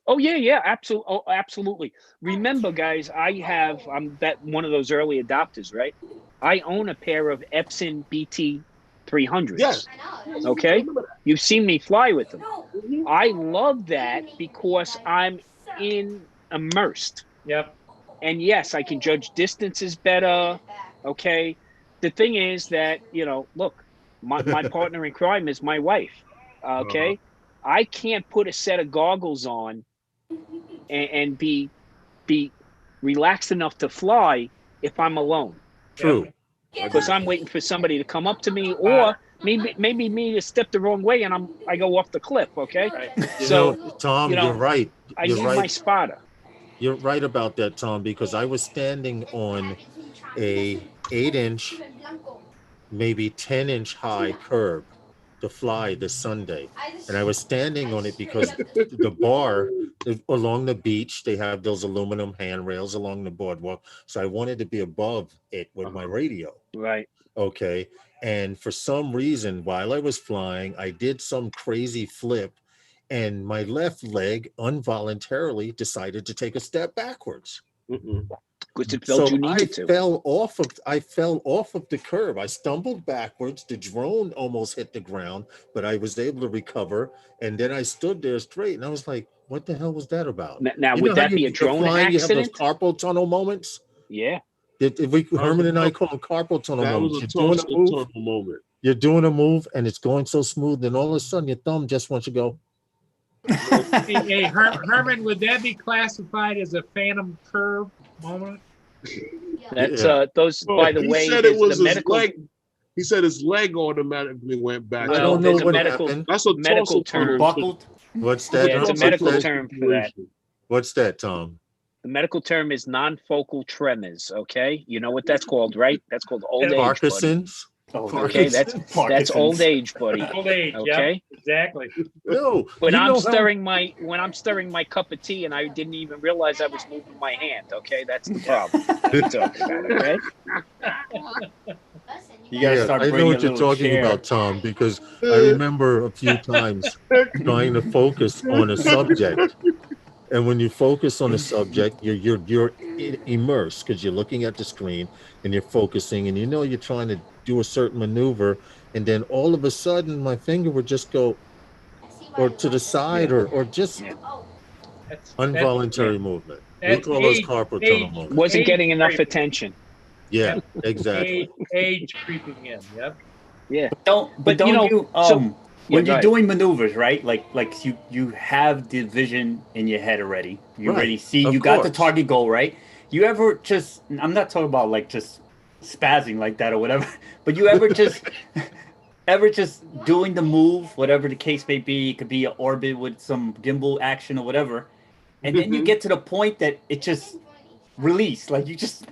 Oh yeah, absolutely. Oh, absolutely. Remember, guys, I'm that one of those early adopters, right? I own a pair of Epson BT 300s. Yes. Okay, you've seen me fly with them. Mhm. I love that because I'm immersed, Yep. and yes, I can judge distances better. Okay, the thing is that look, my partner in crime is my wife. Okay, I can't put a set of goggles on and be relaxed enough to fly if I'm alone, True. because I'm waiting for somebody to come up to me, or maybe me to step the wrong way and I go off the cliff. Okay, so Tom, you're right. I You're need right. my spotter. You're right about that, Tom, because I was standing on a 8-inch, maybe 10-inch high curb to fly this Sunday. And I was standing on it because the bar along the beach, they have those aluminum handrails along the boardwalk. So I wanted to be above it with my radio. Right. Okay. And for some reason, while I was flying, I did some crazy flip and my left leg involuntarily decided to take a step backwards. Because it felt you needed to. I fell off of the curb. I stumbled backwards. The drone almost hit the ground, but I was able to recover. And then I stood there straight, and I was like, "What the hell was that about?" Now, would that be a drone accident? You have those carpal tunnel moments. Yeah. Herman and I call them carpal tunnel moments. That was a tunnel moment. You're doing a move, and it's going so smooth, and all of a sudden your thumb just wants to go. Hey, Herman, would that be classified as a phantom curve moment? That's those. By the way, said it was the medical. Leg. He said his leg automatically went back. I don't know what medical, happened. That's a medical term. Buckled. What's that? Yeah, it's a medical term for that. What's that, Tom? The medical term is non-focal tremors. Okay, you know what that's called, right? That's called old age. Parkinson's. Okay, that's old age, buddy. Old age. Okay, yeah, exactly. No. When I'm stirring my cup of tea and I didn't even realize I was moving my hand. Okay, that's the problem. I'm talking about, okay. You gotta Yeah, start I know bringing what a you're little talking chair. about, Tom, because I remember a few times trying to focus on a subject. And when you focus on a subject, you're immersed because you're looking at the screen and you're focusing, and you know you're trying to do a certain maneuver, and then all of a sudden my finger would just go or to the side or just Yeah. That's involuntary movement. We that's call those age, carpal tunnel age, movements. Wasn't age getting enough creeping. attention. Yeah, Age, exactly. age creeping in. Yep. Yeah. But But, you don't know, you so- when go you're ahead. doing maneuvers, right? Like you have the vision in your head already. You Right, already see of you got the course. target goal, right? You ever just I'm not talking about like just spazzing like that or whatever, but you ever just ever just doing the move, whatever the case may be, it could be an orbit with some gimbal action or whatever, and then you get to the point that it just release, like you just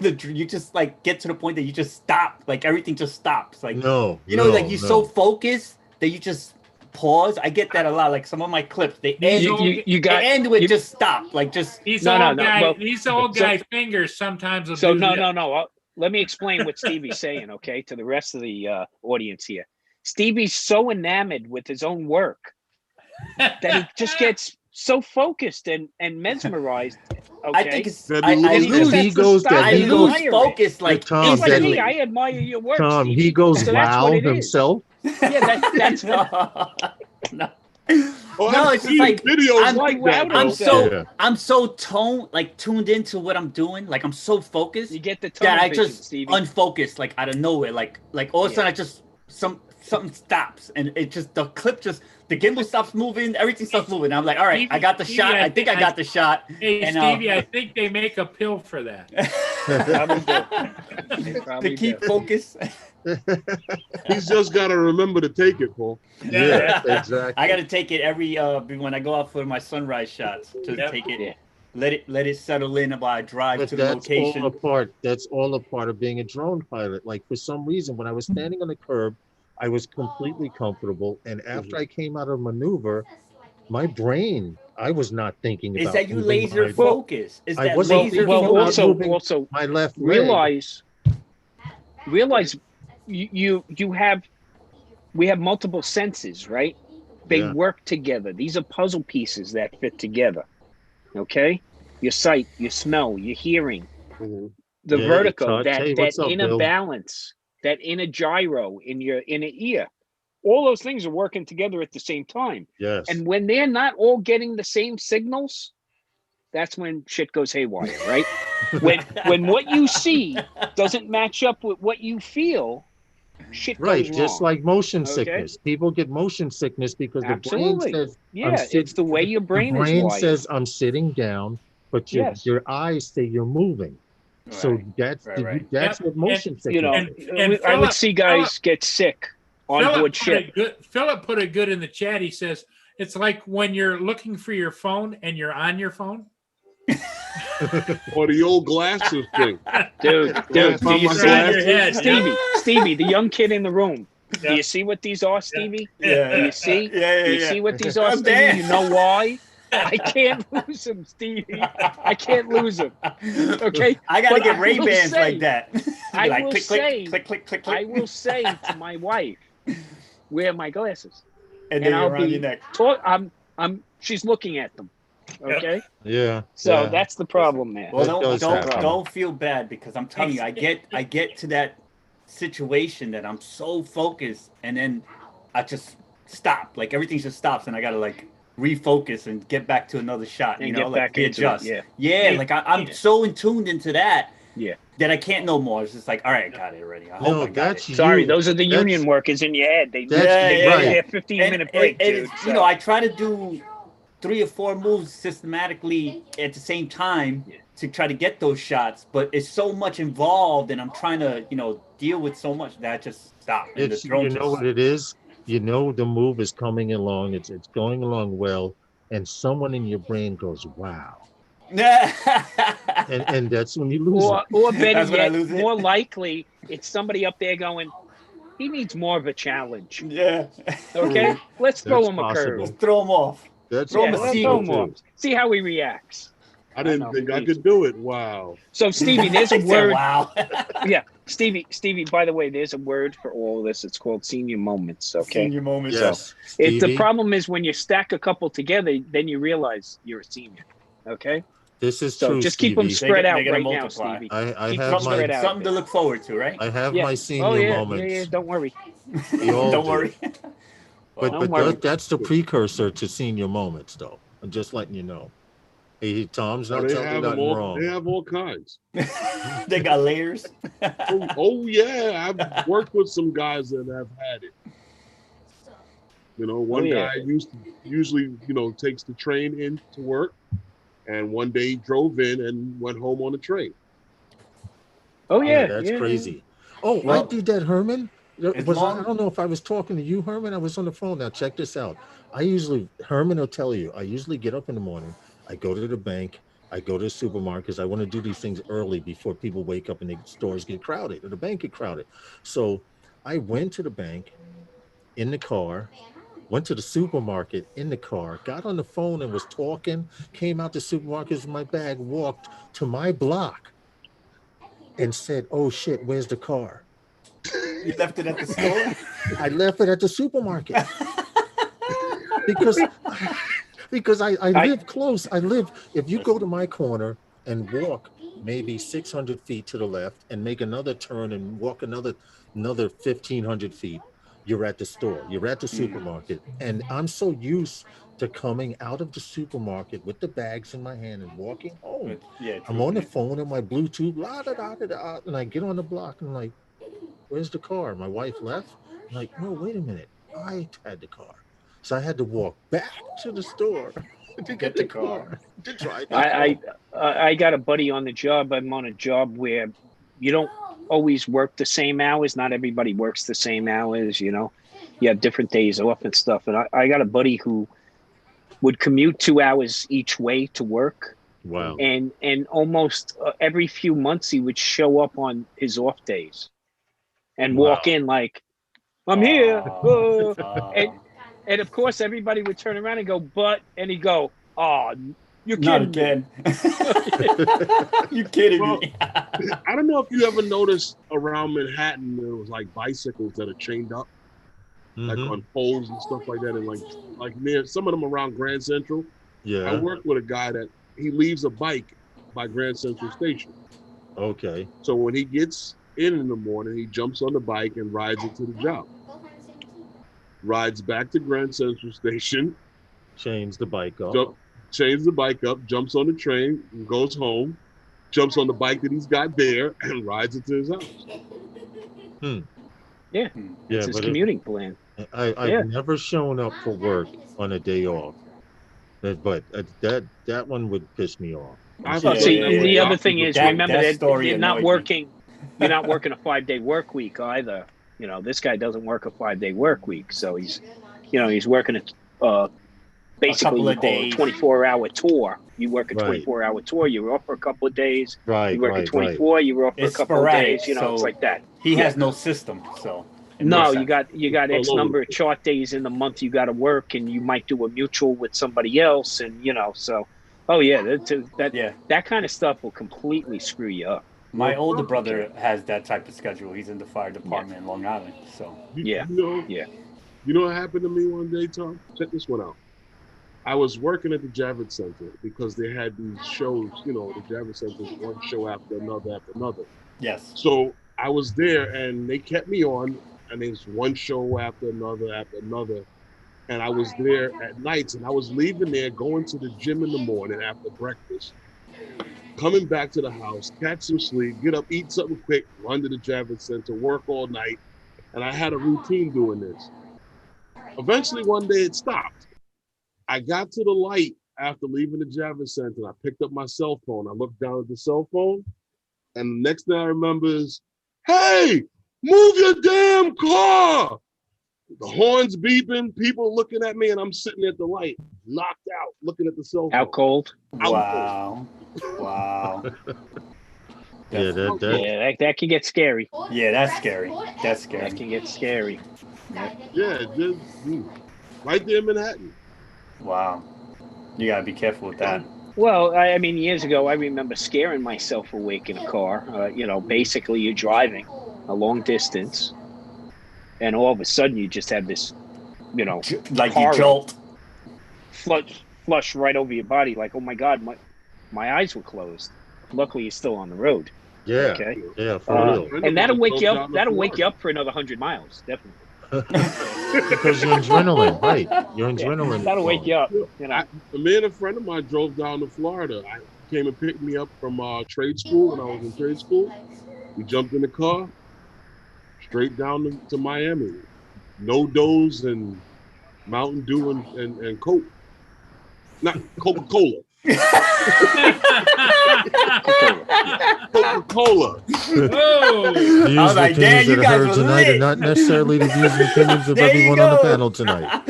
you just like get to the point that you just stop, like everything just stops, like No, you know, like no, you're so no. focused that you just pause. I get that a lot. Like some of my clips, they These end, old, You got they end with you- just stop, like just these No, old no, no, guy, well, these old so- guy fingers sometimes will So do no, this. no, no. Let me explain what Stevie's saying, okay, to the rest of the audience here. Stevie's so enamored with his own work that he just gets so focused and mesmerized. Okay, I think it's That I and he just that he has to goes- stop that I he and goes- lose admire focus it. like Tom, Just like that- me, instantly. I admire your work, Tom, Stevie. he goes So that's wow what it is. himself. Yeah, that's no, no. Oh, No, I've it's just seen like videos I'm- like that. I'm I'm Though. so Yeah. I'm so tuned into what I'm doing. Like I'm so focused you get the that tunnel I vision, just Stevie. unfocused, like out of nowhere. Like all of a Yeah. sudden I just something stops and it just the clip just the gimbal stops moving, everything stops moving. I'm like, all right, I got the Stevie, shot. I think I got the shot. Hey, And, Stevie, I think they make a pill for that. Probably do. They probably to keep do. focus. He's just got to remember to take it, Paul. Yeah, exactly. I got to take it every when I go out for my sunrise shots. Just Yep. take it, Yeah. let it settle in while I drive But to the that's location. all a part. That's all a part of being a drone pilot. Like for some reason, when I was standing on the curb, I was completely comfortable. And after I came out of maneuver, my brain, I was not thinking Is about that you moving laser my- focus? Is I that wasn't laser thinking Well, about focus? also my left leg. realize you have we have multiple senses, right? They Yeah. work together. These are puzzle pieces that fit together. Okay, your sight, your smell, your hearing, Mhm. the Yeah, vertigo, your touch. that Hey, what's up, inner Bill? balance, that inner gyro in your inner ear. All those things are working together at the same time. Yes. And when they're not all getting the same signals, that's when shit goes haywire, right? when what you see doesn't match up with what you feel, shit Right, goes just wrong. like motion Okay. sickness. People get motion sickness because Absolutely. the brain says, Yeah, it's the way your brain the is brain wired. says I'm sitting down, but Yes. your eyes say you're moving. So Right, that's right. that's Yep, what motion You sickness know, is. And I would Philip- see guys get sick on board ship. Philip put it good in the chat. He says it's like when you're looking for your phone and you're on your phone. Or the old glasses thing. Dude, Last do you time I see Inside your head, Stevie, the young kid in the room? Yeah. Do you see what these are, Stevie? Yeah. Do you see? Yeah, Do you see what these are, I'm Stevie? there. You know why? I can't lose him, Stevie. I can't lose him. Okay, I gotta but get I Ray will Bans say- like that. I Like will click, say- click, click, click, click, I will say to my wife, wear my glasses. and then and you're I'll around be your neck. she's looking at them. Okay. Yeah. So yeah. that's the problem there. Well, That does happen. don't feel bad because I'm telling you, I get to that situation that I'm so focused, and then I just stop. Like everything just stops, and I gotta like refocus and get back to another shot. And You know, get like back into it, readjust. yeah. Like I'm Yeah. so in tuned into that. Yeah. That I can't no more. It's just like, all right, I got it already. I hope No, I got that's it. Sorry, you. those are the That's- union workers in your head. They That's they right. get their 15-minute break, dude. You know, I try to do 3 or 4 moves systematically at the same time to try to get those shots, but it's so much involved, and I'm trying to, deal with so much that I just stop. And It's the drone you know what it is. You know the move is coming along. It's going along well, and someone in your brain goes, "Wow," and that's when you lose or better That's when I yet, lose it. more likely, it's somebody up there going, he needs more of a challenge. Yeah. Okay, let's throw That's him a possible. curve. Just throw them off. it. That's Throw him Yeah, a let's seagull, throw him off. See how he reacts. I didn't know. think I could do it. Wow. So Stevie, there's a I said, word. wow. Stevie, by the way, there's a word for all of this. It's called senior moments. Okay. Senior moments. Yes, The Stevie, problem is when you stack a couple together, then you realize you're a senior. Okay. this is So true, just keep them Stevie. spread out They're gonna right now, multiply. Stevie. I Keep have them my spread out. Something to look forward to, right? I have Yeah. my Oh senior yeah. moments. Yeah. Don't worry. We all Don't do. worry. But Don't worry. that's the precursor to senior moments, though. I'm just letting you know. Hey, Tom's Oh, not they telling you have them nothing all. wrong. They have all kinds. They got layers. Oh yeah, I've worked with some guys that have had it. You know, one yeah. guy usually takes the train in to work, and one day he drove in and went home on the train. Oh Yeah, yeah. that's Yeah. crazy. Oh, I Well, did that, Herman. as Was I long- don't know if I was talking to you, Herman. I was on the phone. Now check this out. Herman will tell you, I usually get up in the morning. I go to the bank. I go to the supermarkets. I want to do these things early before people wake up and the stores get crowded or the bank get crowded. So I went to the bank in the car, went to the supermarket in the car, got on the phone and was talking, came out the supermarket with my bag, walked to my block and said, "Oh shit, where's the car?" You left it at the store. I left it at the supermarket because I live close. If you go to my corner and walk maybe 600 feet to the left and make another turn and walk another 1,500 feet, you're at the store, you're at the supermarket. And I'm so used to coming out of the supermarket with the bags in my hand and walking home. Yeah, I'm on the phone and my Bluetooth, la, da, da, da, da, and I get on the block and I'm like, where's the car? My wife left. I'm like, no, wait a minute. I had the car. So I had to walk back to the store to get the car to drive back home. I got a buddy on the job. I'm on a job where you don't always work the same hours. Not everybody works the same hours. You have different days off and stuff. And I got a buddy who would commute 2 hours each way to work. Wow. And almost every few months he would show up on his off days and walk in like, I'm here. And of course, everybody would turn around and go, and he'd go, oh, you're kidding again. You kidding me? I don't know if you ever noticed around Manhattan, there was like bicycles that are chained up, like on poles and stuff like that. And like near some of them around Grand Central. Yeah. I worked with a guy that he leaves a bike by Grand Central Station. Okay. So when he gets in the morning, he jumps on the bike and rides it to the job. Rides back to Grand Central Station. Chains the bike up. Chains the bike up, jumps on the train, goes home, jumps on the bike that he's got there, and rides it to his house. Yeah. It's his commuting plan. I've never shown up for work on a day off. But that one would piss me off. The other thing is, remember that you're not working. You're not working a 5-day work week either. This guy doesn't work a 5-day work week, so he's working basically a 24-hour tour. You work a 24-hour tour. You're off for a couple of days. Right. You work a 24. You're off for a couple of days. So it's like that. He has no system, so. No, you got X number of chart days in the month you got to work, and you might do a mutual with somebody else, and so. Oh yeah, that kind of stuff will completely screw you up. My older brother has that type of schedule. He's in the fire department in Long Island, so. You know what happened to me one day, Tom? Check this one out. I was working at the Javits Center because they had these shows, the Javits Center is one show after another. Yes. So I was there and they kept me on, and there's one show after another. And I was there at nights, and I was leaving there, going to the gym in the morning after breakfast, coming back to the house, catch some sleep, get up, eat something quick, run to the Javits Center, work all night. And I had a routine doing this. Eventually, one day it stopped. I got to the light after leaving the Javits Center. I picked up my cell phone. I looked down at the cell phone, and the next thing I remember is, hey, move your damn car. The horns beeping, people looking at me, and I'm sitting at the light, knocked out, looking at the cell phone. Out cold. Wow. That can get scary. Yeah, that's scary. That can get scary. Yeah, right there in Manhattan. Wow. You gotta be careful with that. Well, I mean, years ago, I remember scaring myself awake in a car. Basically, you're driving a long distance, and all of a sudden, you just have this, Like you horror jolt. flush right over your body. Like, oh my God, my eyes were closed. Luckily, you're still on the road. Yeah. Okay. Yeah, for real. And that'll wake you up. That'll wake you up for another 100 miles, definitely. Because you're adrenaline, right? Your adrenaline. That'll wake you up. Me and a friend of mine drove down to Florida. I came and picked me up from trade school when I was in trade school. We jumped in the car, straight down to Miami. No Doze and Mountain Dew and Coke. Not Coca-Cola. Coca-Cola. Whoa. Views I was like, damn, opinions you that are guys heard were tonight are lit. not necessarily the views and opinions of There you everyone on the go. panel tonight.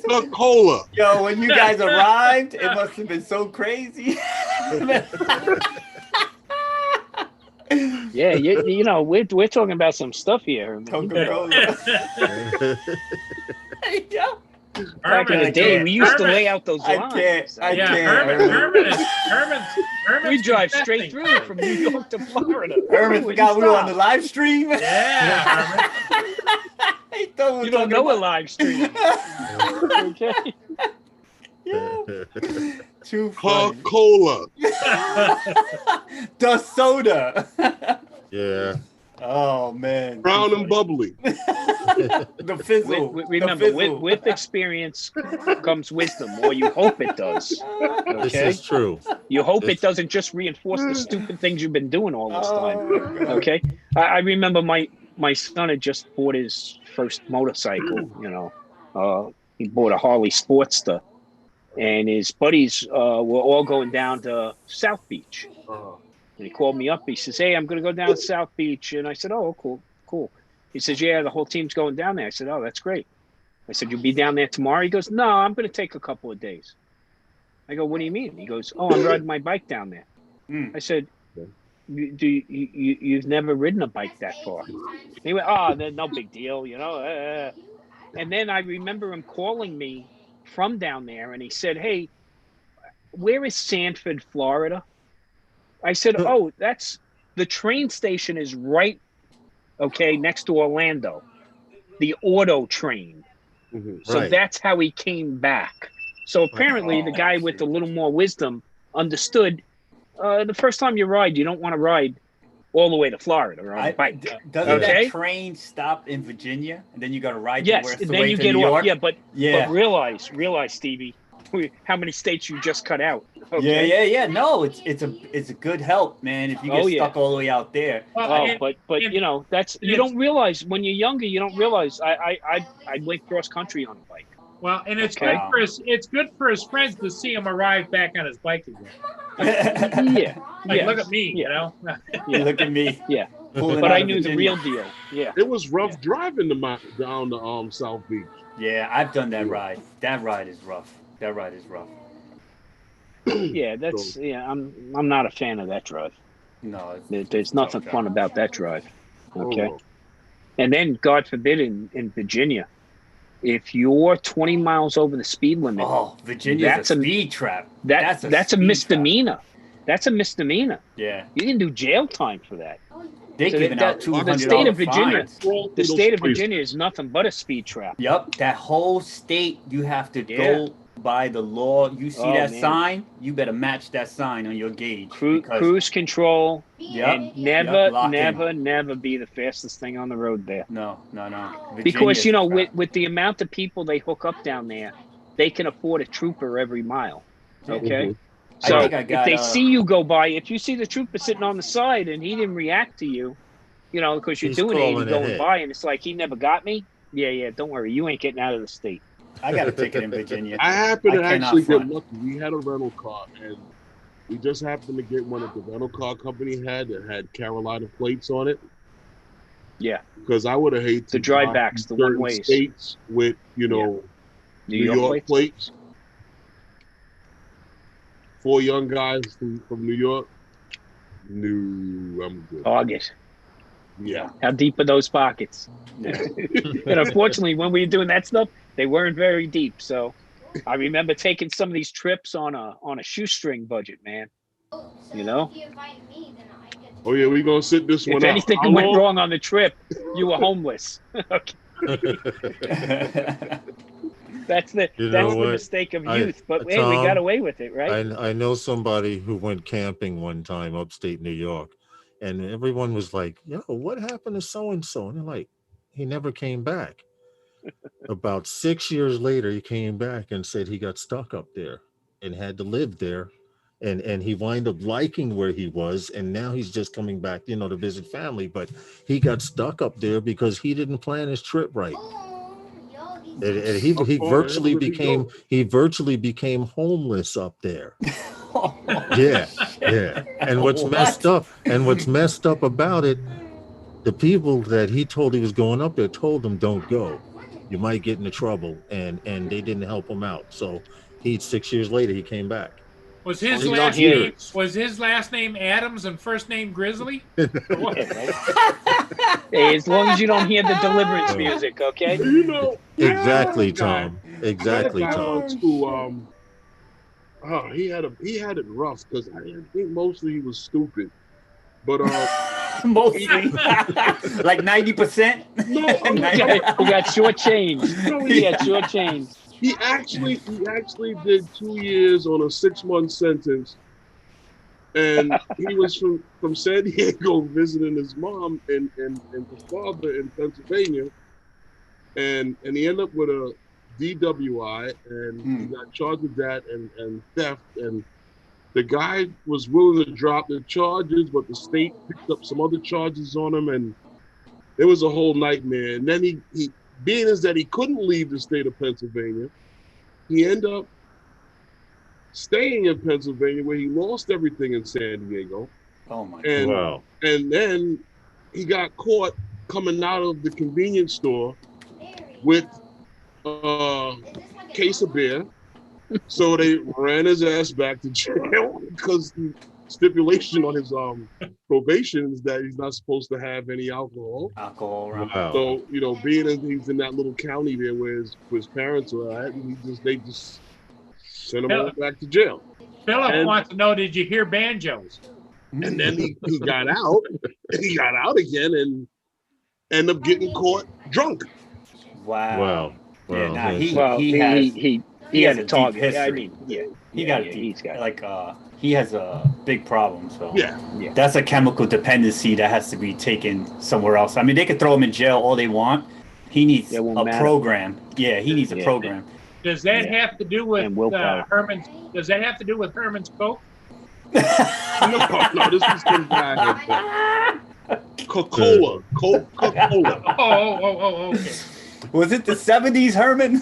Coca-Cola. Yo, when you guys arrived, it must have been so crazy. Yeah, we're talking about some stuff here. Coca-Cola. Yeah. Back in the day, we used to lay out those lines. I Yeah, can't. Herman's We drive confessing. straight through from New York to Florida. Herman forgot we were on the live stream. Yeah, Herman. He thought we were You don't talking know a about- live stream. Okay. Yeah. Too funny. Coca-Cola. The soda. Yeah. Oh man. Brown and bubbly. The fizzle. Remember, The fizzle. with experience comes wisdom, or you hope it does. This Okay, is true. you hope it doesn't just reinforce the stupid things you've been doing all this time. Oh, God. Okay, I remember my son had just bought his first motorcycle. He bought a Harley Sportster, and his buddies were all going down to South Beach. And he called me up. He says, "Hey, I'm going to go down to South Beach." And I said, "Oh, cool." He says, "Yeah, the whole team's going down there." I said, "Oh, that's great." I said, "You'll be down there tomorrow?" He goes, "No, I'm going to take a couple of days." I go, "What do you mean?" He goes, "Oh, I'm riding my bike down there." I said, "You've never ridden a bike that far?" He went, "Oh, no big deal, And then I remember him calling me from down there, and he said, "Hey, where is Sanford, Florida?" I said, "Oh, that's the train station is right, next to Orlando, the auto train." So Right. that's how he came back. So apparently the guy with a little more wisdom understood the first time you ride, you don't want to ride all the way to Florida on a bike. Doesn't Okay? that train stop in Virginia, and then you got to ride Yes, the and rest then away you to get New off. York? But realize, Stevie, how many states you just cut out. Okay? Yeah. No, it's a good help, man. If you get stuck all the way out there. But that's you don't realize when you're younger. You don't realize. I went cross country on a bike. Well, and it's Okay. good for his friends to see him arrive back on his bike again. Yeah. Like, look at me, you know. You look at me. Yeah. Pulling But out I of knew the Virginia. real deal. Yeah. It was rough driving down to South Beach. Yeah, I've done that ride. That ride is rough. Yeah. I'm not a fan of that drive. No, There's nothing fun about that drive. Okay. Oh. And then, God forbid, in Virginia, if you're 20 miles over the speed limit, Virginia's that's a speed trap. that's a speed misdemeanor. That's a misdemeanor. Yeah, You can do jail time for that. they're So giving out the $200 state of Virginia, fines. the state of Virginia is nothing but a speed trap. Yep, that whole state, you have to go by the law. You see that man. sign, you better match that sign on your gauge. because- Cruise control, Yep, and never, lock in. never be the fastest thing on the road there. No. Because Virginia's a trap. with the amount of people they hook up down there, they can afford a trooper every mile. Okay. Mhm. So I think I got, if they see you go by, if you see the trooper sitting on the side and he didn't react to you, because you're He's doing 80 calling going ahead. by, and it's like he never got me. Yeah, don't worry, you ain't getting out of the state. I got a ticket in Virginia. I happened to I cannot actually front. get lucky. We had a rental car, and we just happened to get one that the rental car company had that had Carolina plates on it. Yeah, Because I would have hated to The drive drive backs, through the certain one-ways. states with New York plates. 4 young guys from New York. No, I'm good. August. Yeah. How deep are those pockets? And unfortunately, when we were doing that stuff, they weren't very deep. So I remember taking some of these trips on a shoestring budget, man. Oh, so You know? if you invite me, then I get to Oh yeah, we gonna sit this If one out. anything How went long? wrong on the trip, you were homeless. Okay. That's the You know the what? mistake of I- youth. But hey, we Tom, got away with it, right? I know somebody who went camping one time upstate New York, and everyone was like, "Yo, what happened to so and so?" And they're like, "He never came back." About 6 years later, he came back and said he got stuck up there and had to live there, and he wound up liking where he was, and now he's just coming back, to visit family. But he got stuck up there because he didn't plan his trip right. Oh, yo, these And he How he far virtually ahead would he became go? he virtually became homeless up there. Oh, Yeah, shit. yeah. And what's messed What? up about it, the people that he told he was going up there told him, "Don't go. You might get into trouble," and they didn't help him out. So 6 years later he came back. Was his You don't last hear- name Adams and first name Grizzly? Or what? Yeah, right? Hey, as long as you don't hear the deliverance music, okay? You know, Exactly, that guy- Tom. Exactly, that guy Tom. on school, he had it rough because I think mostly he was stupid. But Mostly. Like 90%? no, He got shortchanged. He got shortchanged. he actually did 2 years on a 6-month sentence, and he was from San Diego visiting his mom and his father in Pennsylvania, and he ended up with a DWI, and he got charged with that and theft, and the guy was willing to drop the charges, but the state picked up some other charges on him, and it was a whole nightmare. And then he being as that he couldn't leave the state of Pennsylvania, he ended up staying in Pennsylvania where he lost everything in San Diego. Oh my And Wow. and then he got caught coming out of the convenience store with a case of beer. So they ran his ass back to jail because the stipulation on his probation is that he's not supposed to have any alcohol. Alcohol around. Wow. So, being as he's in that little county there where his parents are at, they just sent him all back to jail. Philip wants to know, did you hear banjos? And then he got out, again and ended up getting caught drunk. Wow. Wow. Yeah, nah, he had has a a target. deep I history. mean, yeah, He got he's got he has a big problem. So Yeah. that's a chemical dependency that has to be taken somewhere else. I mean, they could throw him in jail all they want. He needs It a won't matter. program. Yeah, he needs a Yeah. program. Does that have to do with And willpower. Herman's? Does that have to do with Herman's Coke? No, this is some guy. Coca-Cola. Coca-Cola. Oh, okay. Was it the 70s, Herman?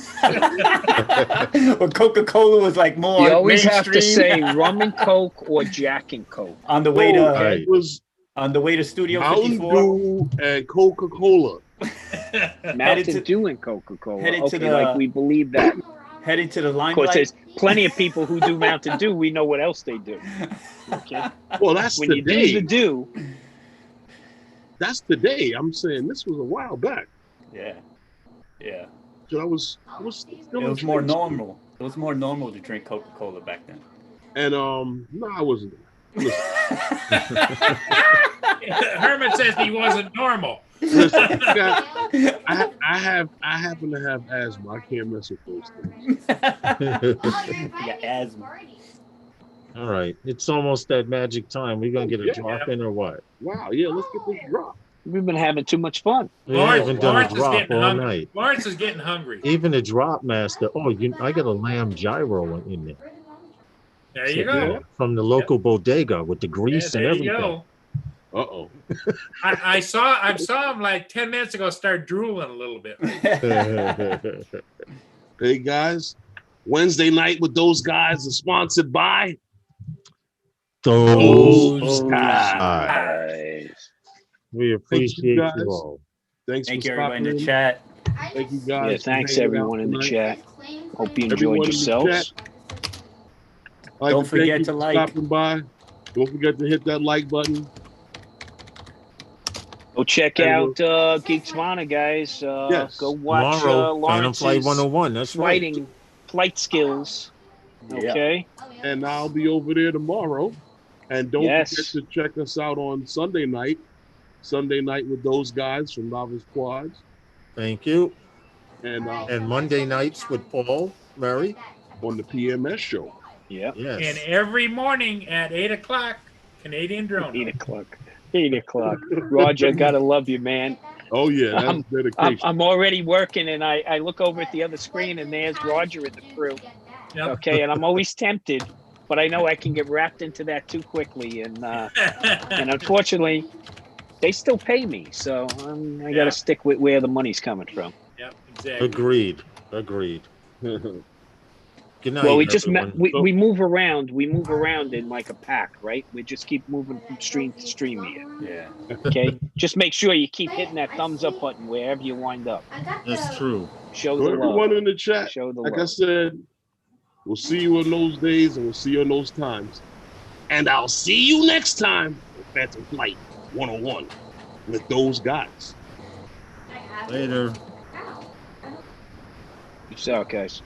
When Coca-Cola was like more You always have to mainstream? say rum and Coke or Jack and Coke. on the way to Right. It was on the way to Studio Mountain 54. Dew and Coca-Cola. Mountain Dew and Coca-Cola. headed to Okay, the- like we believe that. Headed to the Of course, limelight. there's plenty of people who do Mountain Dew. We know what else they do. Okay, Well, that's when the you do day. the do, That's the day. I'm saying this was a while back. Yeah. Yeah. So I was still It in was more trade school. normal. It was more normal to drink Coca-Cola back then. And no, I wasn't. Listen, Herman says he wasn't normal. listen, I happen to have asthma. I can't mess with those things. Yeah, asthma. All right. It's almost that magic time. We're gonna get a Yeah. drop in or what? Wow, yeah, let's get this drop. we've been having too much fun. We Lawrence- haven't done Lawrence a is drop getting all hungry. night. Lawrence is getting hungry. Even the drop master. Oh, I got a lamb gyro in there. There you go. From the local bodega with the Yeah, grease and there you everything. go. Uh-oh. I saw him like 10 minutes ago start drooling a little bit. Hey guys, Wednesday night with those guys is sponsored by Those guys. Guys. We appreciate guys. you all. Thanks Thank for you, everybody in stopping the in. chat. Thank you guys. Yeah, for thanks hanging out everyone in the tonight. chat. Hope you Everyone enjoyed in the yourselves. chat. I'd like Don't to thank forget you to for like. stopping by. Don't forget to hit that like button. Go check out Geeks Vana, guys. Yes. Go watch Tomorrow, Phantom Lawrence's Flight 101. That's right. fighting flight skills. Yeah. Okay. And I'll be over there tomorrow. And don't forget Yes. to check us out on Sunday night. Sunday night with those guys from Novice Quads. Thank you. And And Monday nights with Paul, Mary. on the PMS show. Yeah. And Yes. every morning at 8 o'clock, Canadian Drone. 8 o'clock. 8 o'clock. Roger, gotta love you, man. Oh yeah, that's I'm dedication. already working, and I look over at the other screen, and there's Roger in the crew. Yep. Okay, and I'm always tempted, but I know I can get wrapped into that too quickly, and unfortunately, they still pay me, so I got to stick with where the money's coming from. Yep, exactly. Agreed. Good night. Well, we just everyone. we move around. We move around in like a pack, right? We just keep moving from stream to stream here. Yeah. Okay, just make sure you keep hitting that thumbs up button wherever you wind up. That's true. Show So the everyone love. in the chat, Show the like I love. said, we'll see you in those days and we'll see you in those times. And I'll see you next time at Phantom Flight 101 with those guys. Later. Peace out, guys.